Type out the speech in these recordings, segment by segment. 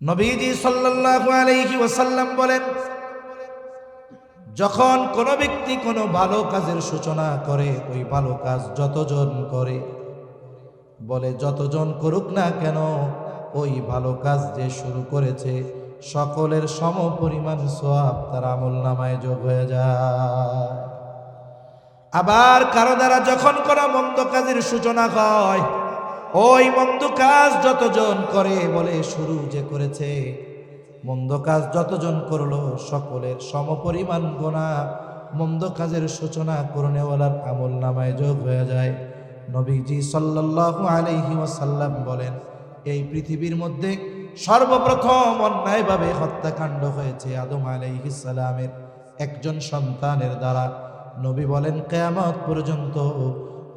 নবীজি সাল্লাল্লাহু আলাইহি ওয়াসাল্লাম বলেন, যখন কোনো ব্যক্তি কোনো ভালো কাজের সূচনা করে, ওই ভালো কাজ যতজন করে, বলে যতজন করুক না কেন, ওই ভালো কাজ যে শুরু করেছে সকলের সম পরিমাণ সওয়াব তার আমলনামায় যোগ হয়ে যায়। আবার কারো দ্বারা যখন কোনো মন্দ কাজের সূচনা হয়, ওই মন্দ কাজ যতজন করে, বলে শুরু যে করেছে, মন্দ কাজ যতজন করলো সকলের সমপরিমাণ গুনাহ মন্দ কাজের সূচনা করনেওয়ালার আমল নামায় যোগ হয়ে যায়। নবীজি সাল্লাল্লাহু আলাইহি ওয়াসাল্লাম বলেন, এই পৃথিবীর মধ্যে সর্বপ্রথম অন্যায়ভাবে হত্যাকাণ্ড হয়েছে আদম আলাইহিস সালামের একজন সন্তানের দ্বারা। নবী বলেন, কিয়ামত পর্যন্ত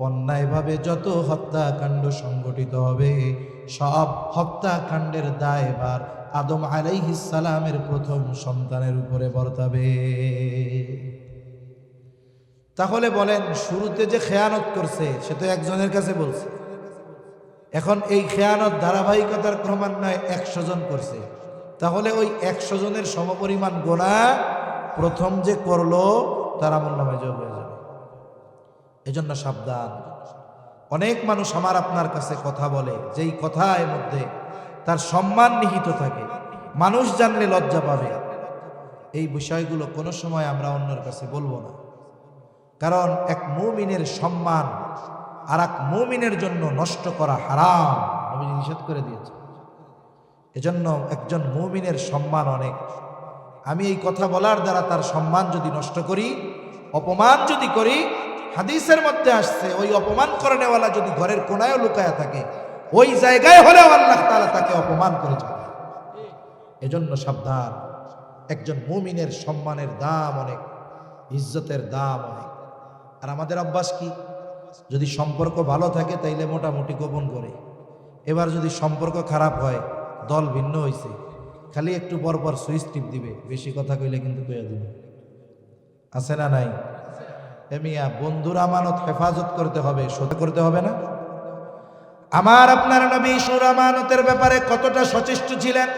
অন্যায়ভাবে যত হত্যাকাণ্ড সংগঠিত হবে, সব হত্যাকাণ্ডের দায়ভার আদম আলাইহিস সালামের প্রথম সন্তানের উপরে বর্তাবে। তাহলে বলেন, শুরুতে যে খেয়ানত করছে সে তো একজনের কাছে বলছে, এখন এই খেয়ানত ধারাবাহিকতার ক্রমান্বয়ে 100 জন করছে, তাহলে ওই 100 জনের সমপরিমাণ গুনাহ প্রথম যে করলো তার আমলনামায় যোগ হয়ে যাবে। এজন্য সাবধান। অনেক মানুষ আমার আপনার কাছে কথা বলে, যেই কথার মধ্যে তার সম্মান নিহিত থাকে, মানুষ জানলে লজ্জা পাবে, এই বিষয়গুলো কোনো সময় আমরা অন্যের কাছে বলবো না। কারণ এক মুমিনের সম্মান আর এক মুমিনের জন্য নষ্ট করা হারাম, নবী নিষেধ করে দিয়েছে। এজন্য একজন মুমিনের সম্মান অনেক। আমি এই কথা বলার দ্বারা তার সম্মান যদি নষ্ট করি, অপমান যদি করি, হাদিসের মধ্যে আসছে ওই অপমান করেনেওয়ালা যদি ঘরের কোনায় লুকায়া থাকে, ওই জায়গায় হলেও আল্লাহ তাআলা তাকে অপমান করে যাবে। এজন্য সাবধান। একজন মুমিনের সম্মানের দাম অনেক, ইজ্জতের দাম অনেক। আর আমাদের অভ্যাস কি, যদি সম্পর্ক ভালো থাকে তাইলে মোটামুটি গোপন করে, এবার যদি সম্পর্ক খারাপ হয়, দল ভিন্ন হয়েছে, খালি একটু পর পর সুইচ টিপ দিবে, বেশি কথা কইলে কিন্তু কইয়া দিবে। আছে না নাই? মিয়া, বন্ধুর আমানত হেফাজত করতে হবে, সতর্ক করতে হবে না? আমার আপনার নবী সুর আমানতের ব্যাপারে কতটা সচেষ্ট ছিলেন,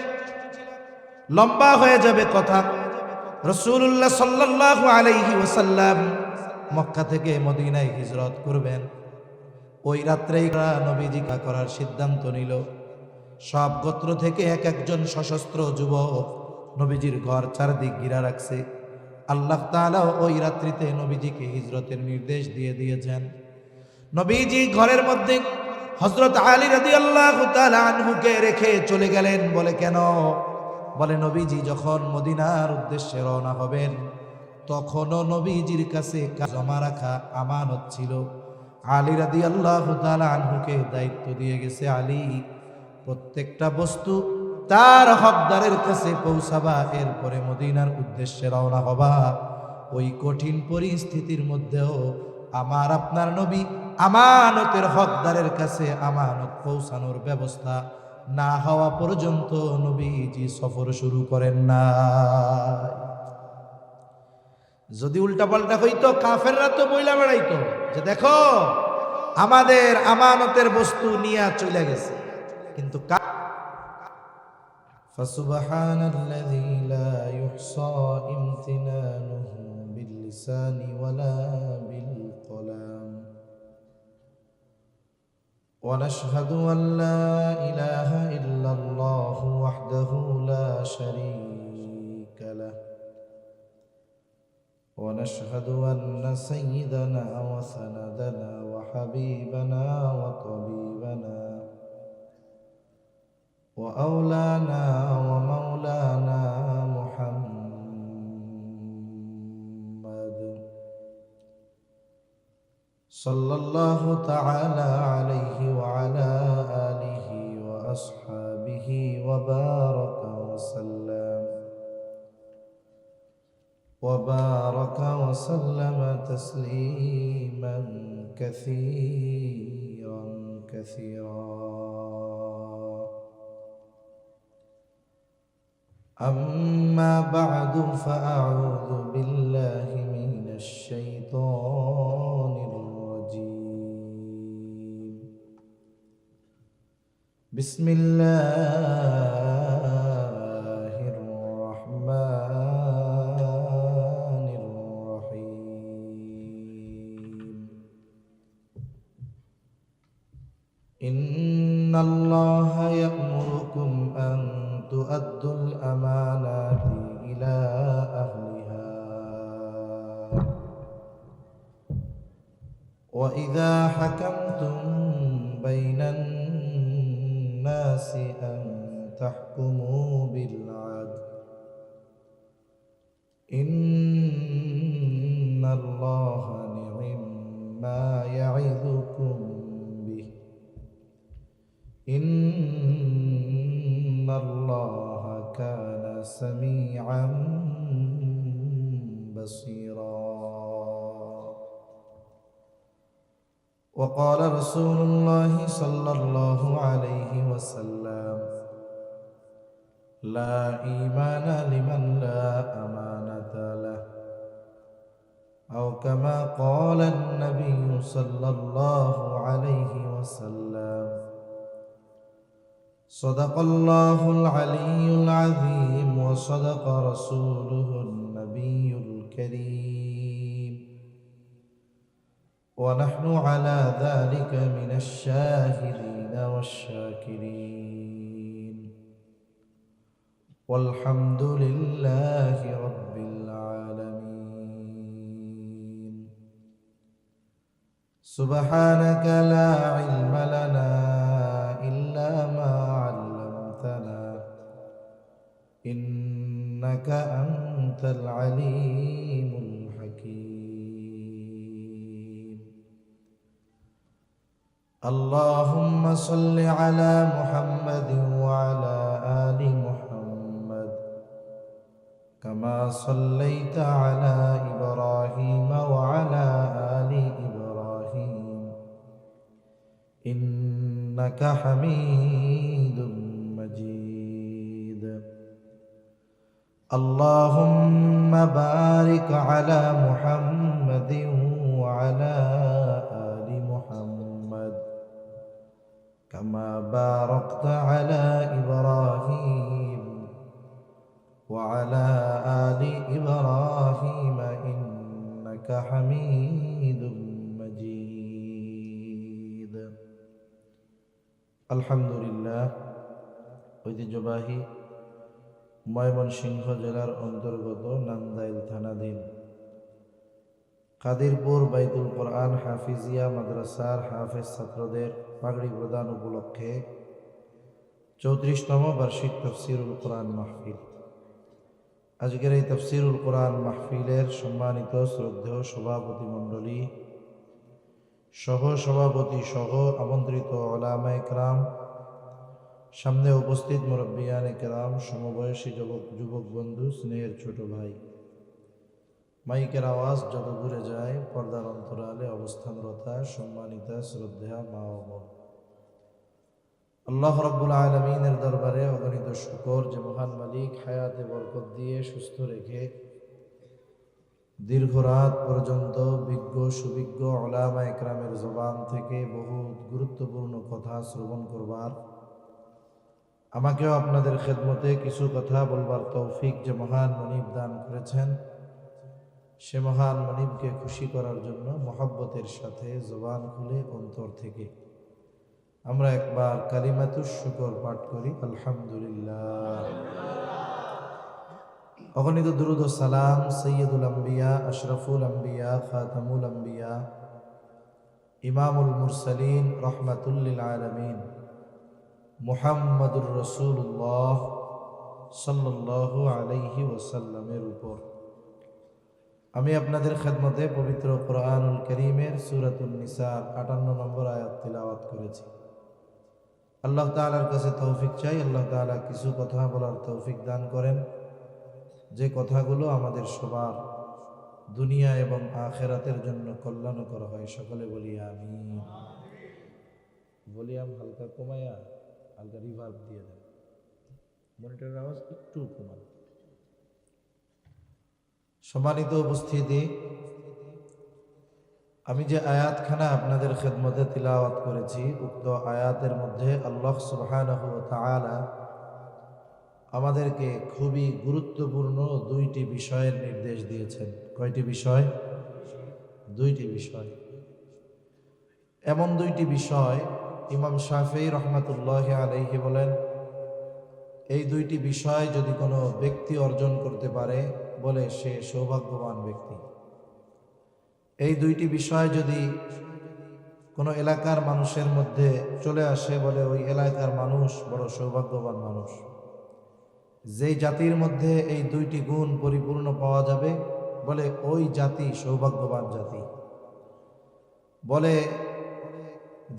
লম্বা হয়ে যাবে কথা। রাসূলুল্লাহ সাল্লাল্লাহু আলাইহি ওয়াসাল্লাম মক্কা থেকে মদিনায় হিজরত করবেন। ওই রাত্রেই নবীজি করার সিদ্ধান্ত নিল। সব গোত্র থেকে এক একজন সশস্ত্র যুবক নবীজির ঘর চারদিক ঘিরা রাখছে। আল্লাহ তাআলা ওই রাত্রিতে নবীজিকে হিজরতের নির্দেশ দিয়ে দিয়েছেন। নবীজি ঘরের মধ্যে হযরত আলী রাদিয়াল্লাহু তাআলা আনহুকে রেখে চলে গেলেন। বলে কেন? বলে নবীজি যখন মদিনার উদ্দেশ্যে রওনা হবেন, তখনও নবীজির কাছে জমা রাখা আমানত ছিল। আলী রাদিয়াল্লাহু তাআলা আনহুকে দায়িত্ব দিয়ে গেছে, আলী প্রত্যেকটা বস্তু তার হকদারের কাছে পৌঁছাবা, এরপরে মদিনার উদ্দেশ্যে রওনা হবা। ওই কঠিন পরিস্থিতির মধ্যেও আমার আপনার নবী আমানতের হকদারের কাছে আমানত পৌঁছানোর ব্যবস্থা না হওয়া পর্যন্ত নবীজি সফর শুরু করেন না। যদি উল্টাপাল্টা হইতো, কাফেররা তো বইলা বেড়াইতো যে দেখো আমাদের আমানতের বস্তু নিয়ে চলে গেছে। কিন্তু ফাসুবহানাল্লাযী লা ইহসা ইমতিনানুহু বিল-লিসানি ওয়ালা বিল-কলাম ওয়া নাশহাদু আন লা ইলাহা ইল্লাল্লাহু ওয়াহদাহু লা শারীকা লাহু ونشهد أن سيدنا وسندنا وحبيبنا وطبيبنا وأولانا ومولانا محمد صلى الله تعالى عليه وعلى آله وأصحابه وبارك وسلم تسليما كثيرا أما بعد فأعوذ بالله من الشيطان الرجيم بسم الله وأدوا الأمانات إلى أهلها وإذا حكمتم بين الناس أن تحكموا بالعدل إن الله نعم ما يعظكم به إن الله كان سميعا بصيرا. وقال رسول الله صلى الله عليه وسلم لا إيمان لمن لا أمانة له أو كما قال النبي صلى الله عليه وسلم صدق الله العلي العظيم وصدق رسوله النبي الكريم ونحن على ذلك من الشاهدين والشاكرين والحمد لله رب العالمين. سبحانك لا علم لنا إلا ما علمتنا إنك أنت العليم الحكيم. اللهم صل على محمد وعلى آل محمد كما صليت على إبراهيم وعلى آل إبراهيم إنك حميد مجيد. اللهم بارك على محمد وعلى آل محمد كما باركت على إبراهيم وعلى آل إبراهيم إنك حميد مجيد. আলহামদুলিল্লাহ। ঐতিহ্যবাহী ময়মনসিংহ জেলার অন্তর্গত নান্দাইল থানাধীন কাদিরপুর বাইতুল কোরআন হাফিজিয়া মাদ্রাসার হাফেজ ছাত্রদের পাগড়ি প্রদান উপলক্ষে 34তম বার্ষিক তাফসীরুল কোরআন মাহফিল। আজকের এই তাফসীরুল কোরআন মাহফিলের সম্মানিত শ্রদ্ধেয় সভাপতি মণ্ডলী, সহ সভাপতি সহ আমন্ত্রিত উলামায়ে কেরাম, সামনে উপস্থিত মুরব্বিয়ানে কেরাম, সমবয়সী যুবক বন্ধু, স্নেহের ছোট ভাই, মাইকের আওয়াজ যত দূরে যায় পর্দার অন্তরালে অবস্থানরতা সম্মানিতা শ্রদ্ধেয়া মা ও বোন, আল্লাহ রাব্বুল আলামিনের দরবারে অগণিত শুকর যে মহান মালিক হায়াতে বরকত দিয়ে সুস্থ রেখে দীর্ঘ রাত পর্যন্ত বিজ্ঞ সুবিজ্ঞ উলামায়ে কেরামের জবান থেকে বহু গুরুত্বপূর্ণ কথা শ্রবণ করবার, আমাকেও আপনাদের খেদমতে কিছু কথা বলবার তৌফিক যে মহান মনিব দান করেছেন, সে মহান মনিবকে খুশি করার জন্য মহব্বতের সাথে জবান খুলে অন্তর থেকে আমরা একবার কালিমাতুশ শুকর পাঠ করি, আলহামদুলিল্লাহ। অগণিত দুরূদ ও সালাম সৈয়দুল আম্বিয়া, আশরাফুল আম্বিয়া, খাতামুল আম্বিয়া, ইমামুল মুরসালিন, রহমাতুল লিল আলামিন মুহাম্মাদুর রাসূলুল্লাহ সাল্লাল্লাহু আলাইহি ওয়াসাল্লামের উপর। আমি আপনাদের খেদমতে পবিত্র কোরআনুল কারীমের সূরাতুন নিসার 58 নম্বর আয়াত তিলাওয়াত করেছি। আল্লাহ তাআলার কাছে তৌফিক চাই, আল্লাহ তাআলা কিছু কথা বলার তৌফিক দান করেন, যে কথাগুলো আমাদের সবার দুনিয়া এবং আখিরাতের জন্য কল্যাণকর হয়। সকলে বলি আমিন। ভলিউম হালকা কমায়া হালকা রিভার্ব দিয়ে দেন, মনিটরের আওয়াজ একটু কমান। সম্মানিত উপস্থিতি, আমি যে আয়াতখানা আপনাদের খেদমতে তিলাওয়াত করেছি, উক্ত আয়াতের মধ্যে আল্লাহ সুবহানাহু ওয়া তাআলা আমাদেরকে খুবই গুরুত্বপূর্ণ দুইটি বিষয়ের নির্দেশ দিয়েছেন। কয়টি বিষয়? দুইটি বিষয়। এমন দুইটি বিষয় ইমাম শাফিঈ রহমাতুল্লাহি আলাইহি বলেন, এই দুইটি বিষয় যদি কোনো ব্যক্তি অর্জন করতে পারে বলে সে সৌভাগ্যবান ব্যক্তি। এই দুইটি বিষয় যদি কোনো এলাকার মানুষের মধ্যে চলে আসে বলে ওই এলাকার মানুষ বড় সৌভাগ্যবান মানুষ। যেই জাতির মধ্যে এই দুইটি গুণ পরিপূর্ণ পাওয়া যাবে বলে ওই জাতি সৌভাগ্যবান জাতি। বলে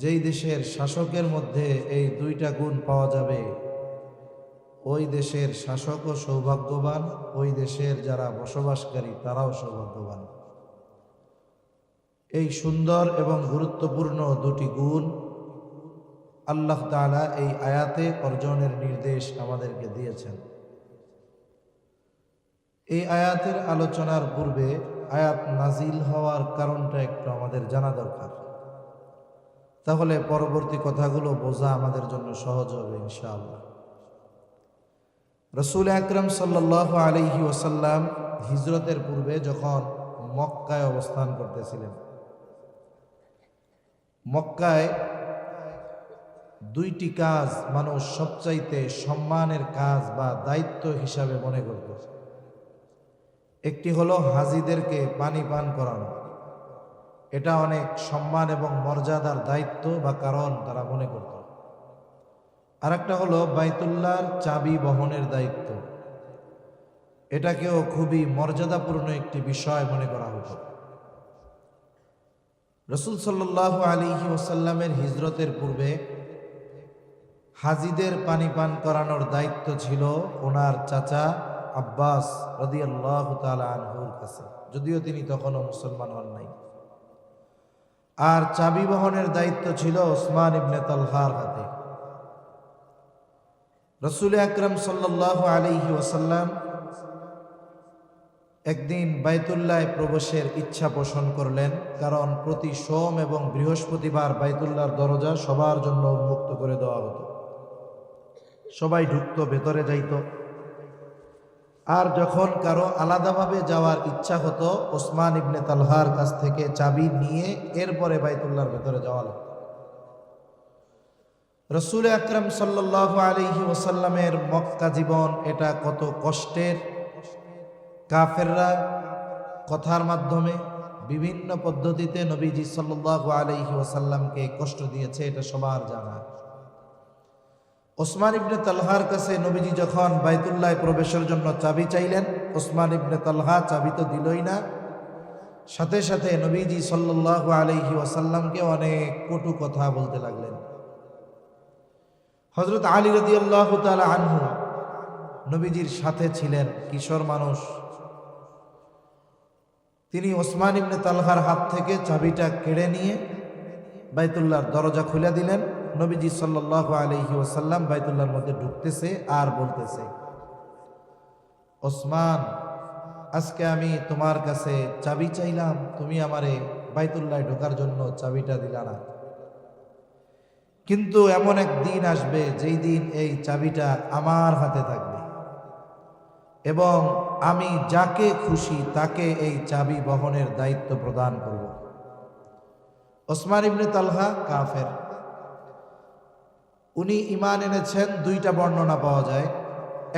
যেই দেশের শাসকের মধ্যে এই দুইটা গুণ পাওয়া যাবে ওই দেশের শাসকও সৌভাগ্যবান, ওই দেশের যারা বসবাসকারী তারাও সৌভাগ্যবান। এই সুন্দর এবং গুরুত্বপূর্ণ দুটি গুণ আল্লাহ তাআলা এই আয়াতে অর্জনের নির্দেশ আমাদেরকে দিয়েছেন। এই আয়াতের আলোচনার পূর্বে আয়াত নাজিল হওয়ার কারণটা একটু আমাদের জানা দরকার, তাহলে পরবর্তী কথাগুলো বোঝা আমাদের জন্য সহজ হবে ইনশাআল্লাহ। রাসূল আকরাম সাল্লাল্লাহু আলাইহি ওয়াসাল্লাম হিজরতের পূর্বে যখন মক্কায় অবস্থান করতেছিলেন, মক্কায় দুইটি কাজ মানুষ সবচাইতে সম্মানের কাজ বা দায়িত্ব হিসাবে মনে করত। একটি হলো হাজীদেরকে পানি পান করানো, এটা অনেক সম্মান এবং মর্যাদার দায়িত্ব বা কারণ তারা মনে করত। আর একটা হলো বাইতুল্লাহর চাবি বহনের দায়িত্ব, এটাকেও খুবই মর্যাদাপূর্ণ একটি বিষয় মনে করা হতো। রাসূল সাল্লাল্লাহু আলাইহি ওয়াসাল্লামের হিজরতের পূর্বে হাজীদের পানি পান করানোর দায়িত্ব ছিল ওনার চাচা আব্বাস রাদিয়াল্লাহু তাআলা আনহুর কাছে, যদিও তিনি তখনও মুসলমান হন নাই। আর চাবি বহনের দায়িত্ব ছিল ওসমান ইবনে তালহার হাতে। রাসূল আকরাম সাল্লাল্লাহু আলাইহি ওয়াসাল্লাম একদিন বাইতুল্লাহ প্রবেশের ইচ্ছা পোষণ করলেন, কারণ প্রতি সোম এবং বৃহস্পতিবার বাইতুল্লাহর দরজা সবার জন্য উন্মুক্ত করে দেওয়া হতো, সবাই ঢুকতো, ভেতরে যাইত। আর যখন কারো আলাদাভাবে যাওয়ার ইচ্ছা হতো ওসমান ইবনে তালহার কাছ থেকে চাবি নিয়ে এরপরে বাইতুল্লাহর ভেতরে যাওয়া লাগতো। রাসূল আকরাম সাল্লাল্লাহু আলাইহি ওয়াসাল্লামের মক্কা জীবন এটা কত কষ্টের, কাফেররা কথার মাধ্যমে বিভিন্ন পদ্ধতিতে নবীজি সাল্লাল্লাহু আলাইহি ওয়াসাল্লামকে কষ্ট দিয়েছে, এটা সবার জানা। ওসমান ইবনে তালহার কাছে নবীজি যখন বাইতুল্লাহ প্রবেশের জন্য চাবি চাইলেন, ওসমান ইবনে তালহা চাবি তো দিলই না, সাথে সাথে নবীজি সাল্লাল্লাহু আলাইহি ওয়াসাল্লামকে অনেক কটু কথা বলতে লাগলেন। হযরত আলী রাদিয়াল্লাহু তাআলা আনহু নবীজির সাথে ছিলেন, কিশোর মানুষ। তিনি ওসমান ইবনে তালহার হাত থেকে চাবিটা কেড়ে নিয়ে বাইতুল্লাহর দরজা খুলে দিলেন। নবীজি সাল্লাল্লাহু আলাইহি ওয়াসাল্লাম বাইতুল্লাহর মধ্যে ঢুকতেছে আর বলতেছে, ওসমান, আজকে আমি তোমার কাছে চাবি চাইলাম, তুমি আমারে বাইতুল্লাহ ঢোকার জন্য চাবিটা দিলা না। কিন্তু এমন এক দিন আসবে যেই দিন এই চাবিটা আমার হাতে থাকবে এবং আমি যাকে খুশি তাকে এই চাবি বহনের দায়িত্ব প্রদান করব। ওসমান ইবনে তালহা কাফের, উনি ঈমান এনেছেন। দুইটা বর্ণনা পাওয়া যায়,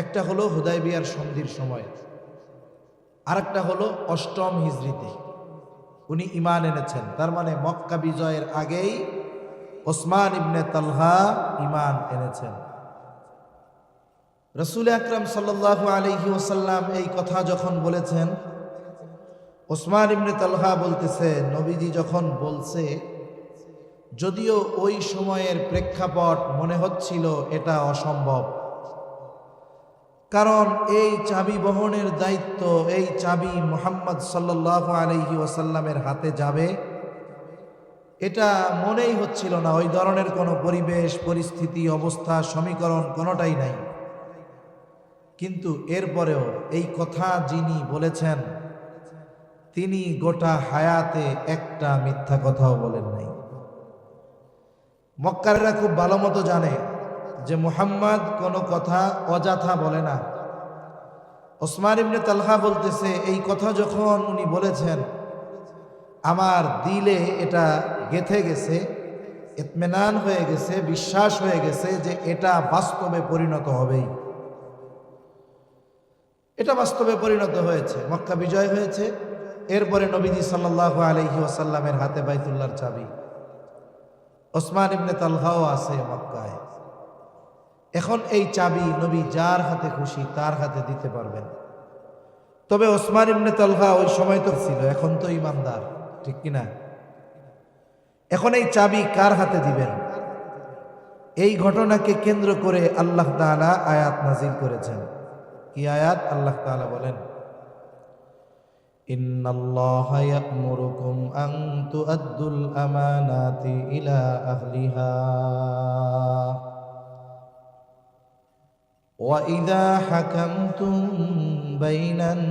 একটা হলো হুদায়বিয়ার সন্ধির সময়, আরেকটা হলো ৮ম হিজরিতে উনি ঈমান এনেছেন। তার মানে মক্কা বিজয়ের আগেই ওসমান ইবনে তালহা ঈমান এনেছেন। রাসূল আকরাম সাল্লাল্লাহু আলাইহি ওয়াসাল্লাম এই কথা যখন বলেছেন, ওসমান ইবনে তালহা বলতেছে, নবীজি যখন বলছে, যদিও ওই সময়ের প্রেক্ষাপট মনে হচ্ছিল এটা অসম্ভব, কারণ এই চাবি বহনের দায়িত্ব, এই চাবি মুহাম্মদ সাল্লাল্লাহু আলাইহি ওয়াসাল্লামের হাতে যাবে, এটা মনেই হচ্ছিল না। ওই ধরনের কোনো পরিবেশ, পরিস্থিতি, অবস্থা, সমীকরণ কোনোটাই নাই। কিন্তু এরপরেও এই কথা যিনি বলেছেন তিনি গোটা হায়াতে একটা মিথ্যা কথাও বলেন নাই। মক্কাররা খুব ভালো মতো জানে যে মুহাম্মদ কোনো কথা অযথা বলে না। ওসমান ইবনে তালহা বলতেছে, এই কথা যখন উনি বলেছেন আমার দিলে এটা গেঁথে গেছে, ইতমিনান হয়ে গেছে, বিশ্বাস হয়ে গেছে যে এটা বাস্তবে পরিণত হবেই। এটা বাস্তবে পরিণত হয়েছে। মক্কা বিজয় হয়েছে, এরপরে নবীজি সাল্লাল্লাহু আলাইহি ওয়াসাল্লামের হাতে বাইতুল্লাহর চাবি। ওসমান ইবনে তালহাও আছে মক্কায়। এখন এই চাবি নবী যার হাতে খুশি তার হাতে দিতে পারবেন। তবে ওসমান ইবনে তালহা ওই সময় তো ছিল, এখন তো ইমানদার, ঠিক কিনা? এখন এই চাবি কার হাতে দিবেন? এই ঘটনাকে কেন্দ্র করে আল্লাহ তাআলা আয়াত নাজিল করেছেন। কি আয়াত? আল্লাহ তাআলা বলেন, ইন্নাল্লাহা ইয়া'মুরুকুম আন তু'আদ্দুল আমানাতি ইলা আহলিহা ওয়া ইযা হাকামতুম বাইনান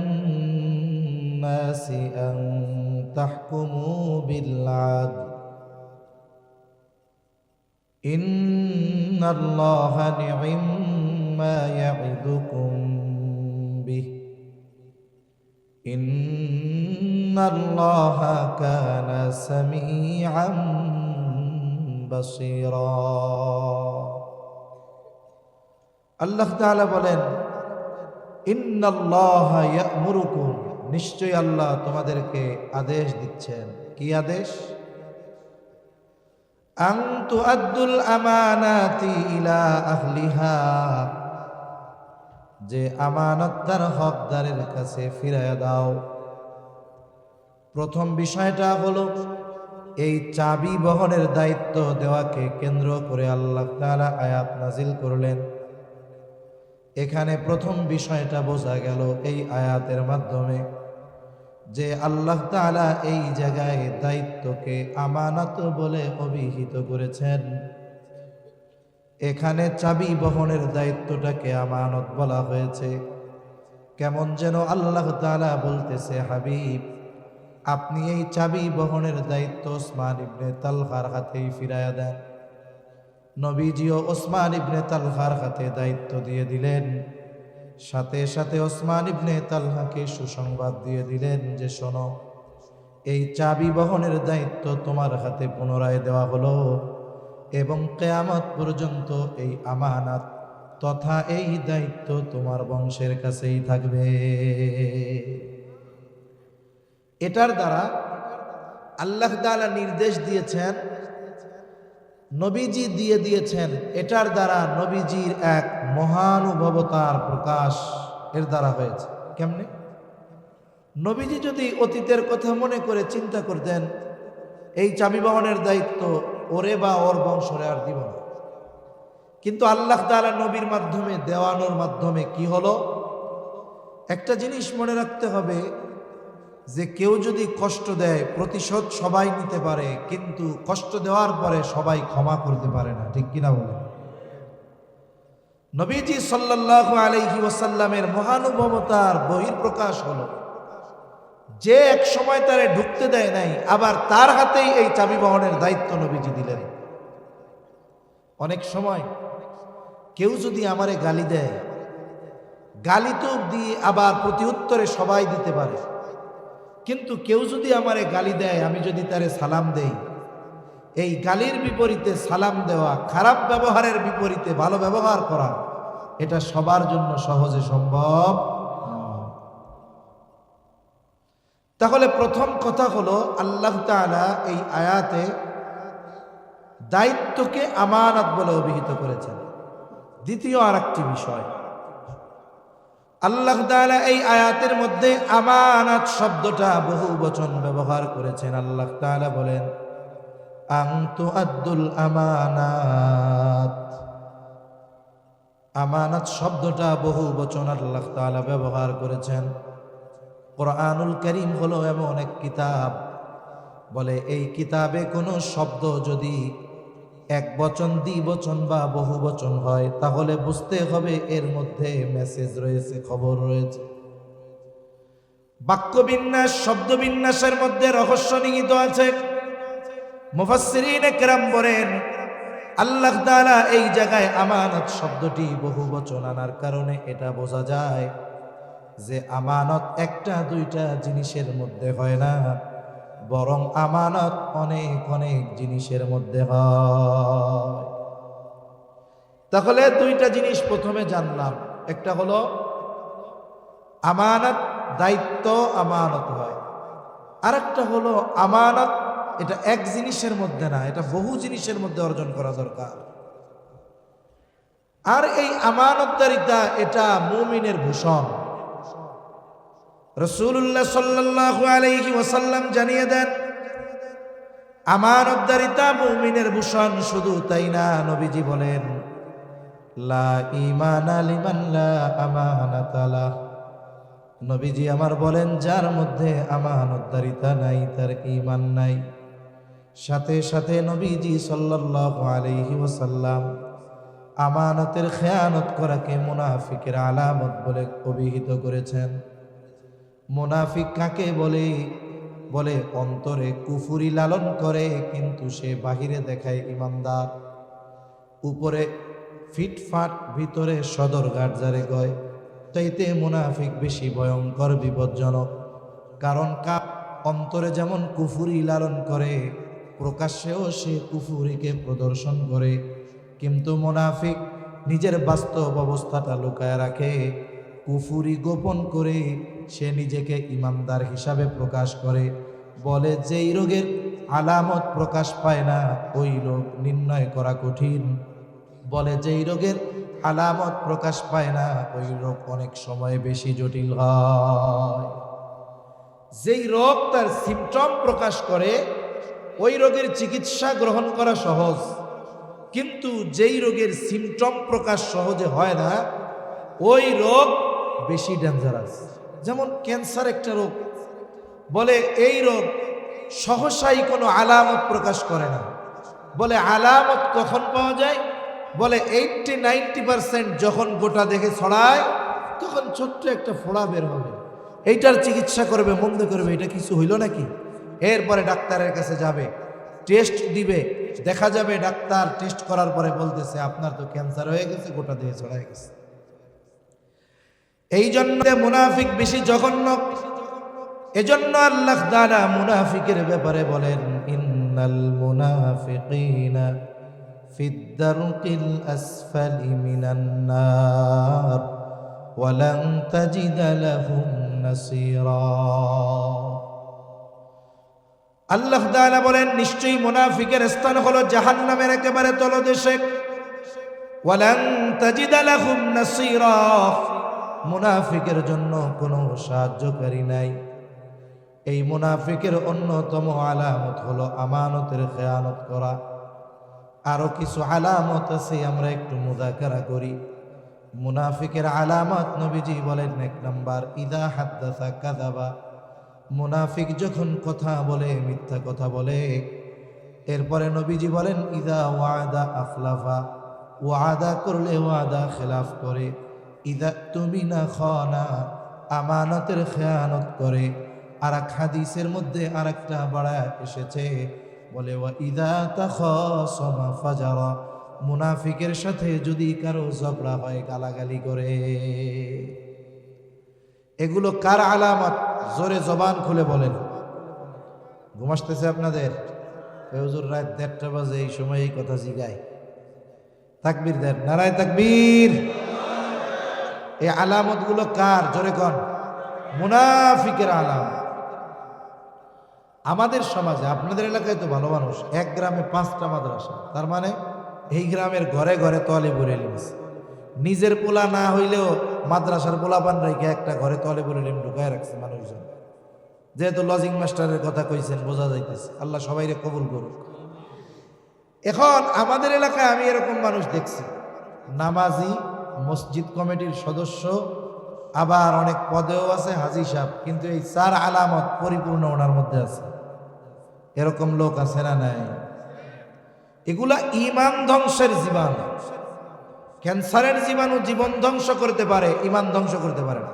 নাসি আন তাহকুমু বিল আদল ইন্নাল্লাহা নি'ম্মা ইয়া'iদুকুম বিহি ইন্নাল্লাহা কানা সামিআন বাসীরা। আল্লাহ তাআলা বলেন, ইন্নাল্লাহা ইয়া'মুরুকুম, নিশ্চয়ই আল্লাহ তোমাদেরকে আদেশ দিচ্ছেন। কি আদেশ? আন তুআদ্দুল আমানাতি ইলা আহলিহা, যে আমানত তার হকদারের কাছে ফিরাইয়া দাও। প্রথম বিষয়টা হলো এই চাবি বহনের দায়িত্ব দেওয়াকে কেন্দ্র করে আল্লাহ তাআলা আয়াত নাজিল করলেন। এখানে প্রথম বিষয়টা বোঝা গেল এই আয়াতের মাধ্যমে যে আল্লাহ তাআলা এই জায়গায় দায়িত্বকে আমানত বলে অভিহিত করেছেন। এখানে চাবি বহনের দায়িত্বটাকে আমানত বলা হয়েছে। কেমন যেন আল্লাহ তাআলা বলতেছে, হাবিব আপনি এই চাবি বহনের দায়িত্ব ওসমান ইবনে তালহার হাতেই ফিরাইয়া দেন। নবীজিও ওসমান ইবনে তালহার হাতে দায়িত্ব দিয়ে দিলেন। সাথে সাথে ওসমান ইবনে তালহাকে সুসংবাদ দিয়ে দিলেন যে শোনো, এই চাবি বহনের দায়িত্ব তোমার হাতে পুনরায় দেওয়া হলো এবং কিয়ামত পর্যন্ত এই আমানত তথা এই দায়িত্ব তোমার বংশের কাছেই থাকবে। এটার দ্বারা আল্লাহ তাআলা নির্দেশ দিয়েছেন, নবীজি দিয়ে দিয়েছেন। এটার দ্বারা নবীজির এক মহানুভবতার প্রকাশ এর দ্বারা হয়েছে। কেমনে? নবীজি যদি অতীতের কথা মনে করে চিন্তা করতেন, এই চাবি বহনের দায়িত্ব ওরে বা ওর বংশরে আর দিব না। কিন্তু আল্লাহ তাআলা নবীর মাধ্যমে দেওয়ানোর মাধ্যমে কি হলো? একটা জিনিস মনে রাখতে হবে যে কেউ যদি কষ্ট দেয় প্রতিশোধ সবাই নিতে পারে, কিন্তু কষ্ট দেওয়ার পরে সবাই ক্ষমা করতে পারে না, ঠিক কিনা বলেন? নবীজি সাল্লাল্লাহু আলাইহি ওয়াসাল্লামের মহানুভবতার বহিঃপ্রকাশ হলো যে এক সময় তারে ঢুকতে দেয় নাই, আবার তার হাতেই এই চাবি বহনের দায়িত্ব নবীজি দিলেন। অনেক সময় কেউ যদি আমারে গালি দেয়, গালি তো দিয়ে আবার প্রতি উত্তরে সবাই দিতে পারে, কিন্তু কেউ যদি আমারে গালি দেয়, আমি যদি তারে সালাম দেই, এই গালির বিপরীতে সালাম দেওয়া, খারাপ ব্যবহারের বিপরীতে ভালো ব্যবহার করা, এটা সবার জন্য সহজে সম্ভব নয়। তাহলে প্রথম কথা হলো আল্লাহ তাআলা এই আয়াতে দায়িত্বকে আমানত বলে অভিহিত করেছেন। দ্বিতীয় আরেকটি বিষয়, আল্লাহ তাআলা এই আয়াতের মধ্যে আমানত শব্দটা বহু বচন ব্যবহার করেছেন। আল্লাহ তাআলা বলেন, আন তুআদ্দুল আমানাত। আমানত শব্দটা বহু বচন আল্লাহ তাআলা ব্যবহার করেছেন। কোরআনুল কারীম হলো এমন এক কিতাব, বলে এই কিতাবে কোনো শব্দ যদি এক বচন, দ্বিবচন বা বহু বচন হয়, তাহলে বুঝতে হবে এর মধ্যে মেসেজ রয়েছে, খবর রয়েছে। বাক্যবিন্যাস, শব্দবিন্যাসের মধ্যে রহস্য নিহিত আছে। মুফাসসিরিনে কেরাম বলেন, আল্লাহ তাআলা এই জায়গায় আমানত শব্দটি বহু বচন আনার কারণে এটা বোঝা যায় যে আমানত একটা দুইটা জিনিসের মধ্যে হয় না, বরং আমানত অনেক অনেক জিনিসের মধ্যে হয়। তাহলে দুইটা জিনিস প্রথমে জানলাম, একটা হলো আমানত দায়িত্ব আমানত হয়, আরেকটা হলো আমানত এটা এক জিনিসের মধ্যে না, এটা বহু জিনিসের মধ্যে অর্জন করা দরকার। আর এই আমানতদারিতা এটা মুমিনের ভূষণ। রাসূলুল্লাহ সাল্লাল্লাহু আলাইহি ওয়াসাল্লাম জানিয়ে দেন, আমানতদারিতা মুমিনের ভূষণ। শুধু তাই না, নবীজি বলেন, লা ঈমানা লিমান লা আমানাতা লাহ। নবীজি আমার বলেন, যার মধ্যে আমানতদারিতা নাই তার ঈমান নাই। সাথে সাথে নবীজি সাল্লাল্লাহু আলাইহি ওয়াসাল্লাম আমানতের খেয়ানত করাকে মুনাফিকের আলামত বলে অভিহিত করেছেন। মুনাফিক কাকে বলে? বলে অন্তরে কুফরি লালন করে কিন্তু সে বাহিরে দেখায় ইমানদার, উপরে ফিটফাট ভিতরে সদরঘাট যারে কয়, চাইতে মুনাফিক বেশি ভয়ঙ্কর বিপজ্জনক। কারণ অন্তরে যেমন কুফরি লালন করে, প্রকাশ্যেও সে কুফুরিকে প্রদর্শন করে। কিন্তু মুনাফিক নিজের বাস্তব অবস্থাটা লুকায় রাখে, কুফুরি গোপন করে সে নিজেকে ইমানদার হিসাবে প্রকাশ করে। বলে যেই রোগের আলামত প্রকাশ পায় না ওই রোগ নির্ণয় করা কঠিন। বলে যেই রোগের আলামত প্রকাশ পায় না ওই রোগ অনেক সময় বেশি জটিল হয়। যেই রোগ তার সিমটম প্রকাশ করে ওই রোগের চিকিৎসা গ্রহণ করা সহজ, কিন্তু যেই রোগের সিমটম প্রকাশ সহজে হয় না ওই রোগ বেশি ডেঞ্জারাস। যেমন ক্যান্সার একটা রোগ, বলে এই রোগ সহসাই কোনো আলামত প্রকাশ করে না। বলে আলামত কখন পাওয়া যায়? বলে 80-90% যখন গোটা দেখে ছড়ায় তখন ছোট্ট একটা ফোড়া বের হবে, এইটার চিকিৎসা করবে, মন্দ করবে, এটা কিছু হইল নাকি। এরপরে ডাক্তারের কাছে যাবে, টেস্ট দিবে, দেখা যাবে ডাক্তার টেস্ট করার পরে বলতেছে আপনার তো ক্যান্সার হয়ে গেছে, গোটা দেহে ছড়ায় গেছে। এই জন্য মুনাফিক বেশি জঘন্য। এজন্য আল্লাহ তাআলা মুনাফিকের ব্যাপারে বলেন, ইন্নাল মুনাফিকিনা ফিদ দারকিল আসফালি মিনান নার ওয়া লান তাজিদা লাহুম নাসীরা। আল্লাহ তাআলা বলেন, নিশ্চয়ই মুনাফিকের স্থান হলো জাহান্নামের একেবারে তলদেশে। ওয়া লান তাজিদা লাহুম নাসীরা, মুনাফিকের জন্য কোনো সাহায্যকারী নাই। এই মুনাফিকের অন্যতম আলামত হলো আমানতের খেয়ানত করা। আরো কিছু আলামত আছে, আমরা একটু মুযাকারা করি। মুনাফিকের আলামত নবীজি বলেন, এক নাম্বার, ইদা হাদ্দাসা কাযাবা। মুনাফিক যখন কথা বলে মিথ্যা কথা বলে। এরপরে নবীজি বলেন, ইদা ওয়াদা আখলাফা, ওয়াদা করলে ওয়াদা খেলাফ করে। ইদা তুমিনা খানা, আমানতের খেয়ানত করে। আর এক হাদিসের মধ্যে আরেকটা বাড়ায় এসেছে, বলে ওয়া ইদা তাখাসামা ফাজারা, মুনাফিকের সাথে যদি কারো ঝগড়া হয় গালাগালি করে। এগুলো কার আলামত? জোরে জবান খুলে বলেন। ঘুম আসতেছে আপনাদের? হুজুর রাত 1:30 বাজে এই সময় এই কথা জিগায়। তাকবীর দেন, নারায়ে তাকবীর। এই আলামত গুলো কার? জোরে কোন? মুনাফিকের আলামত। আমাদের সমাজে, আপনাদের এলাকায় তো ভালো মানুষ, এক গ্রামে 5টা মাদ্রাসা, তার মানে এই গ্রামের ঘরে ঘরে তালিবুল ইলম আছে। নিজের পোলা না হইলেও মাদ্রাসার পোলাপান রেখে একটা ঘরে তালিবুল ইলম ঢুকায় রাখছে মানুষজন। যেহেতু লজিং মাস্টারের কথা কইছেন, বোঝা যাইতেছে। আল্লাহ সবাইরে কবুল করুক। এখন আমাদের এলাকায় আমি এরকম মানুষ দেখছি, নামাজি, মসজিদ কমিটির সদস্য, আবার অনেক পদেও আছে, হাজী সাহেব, কিন্তু এই 4 আলামত পরিপূর্ণ ওনার মধ্যে আছে। এরকম লোক আছে না নাই? এগুলা ঈমান ধ্বংসের জীবাণু। ক্যান্সারের জীবাণু জীবন ধ্বংস করতে পারে, ঈমান ধ্বংস করতে পারে না।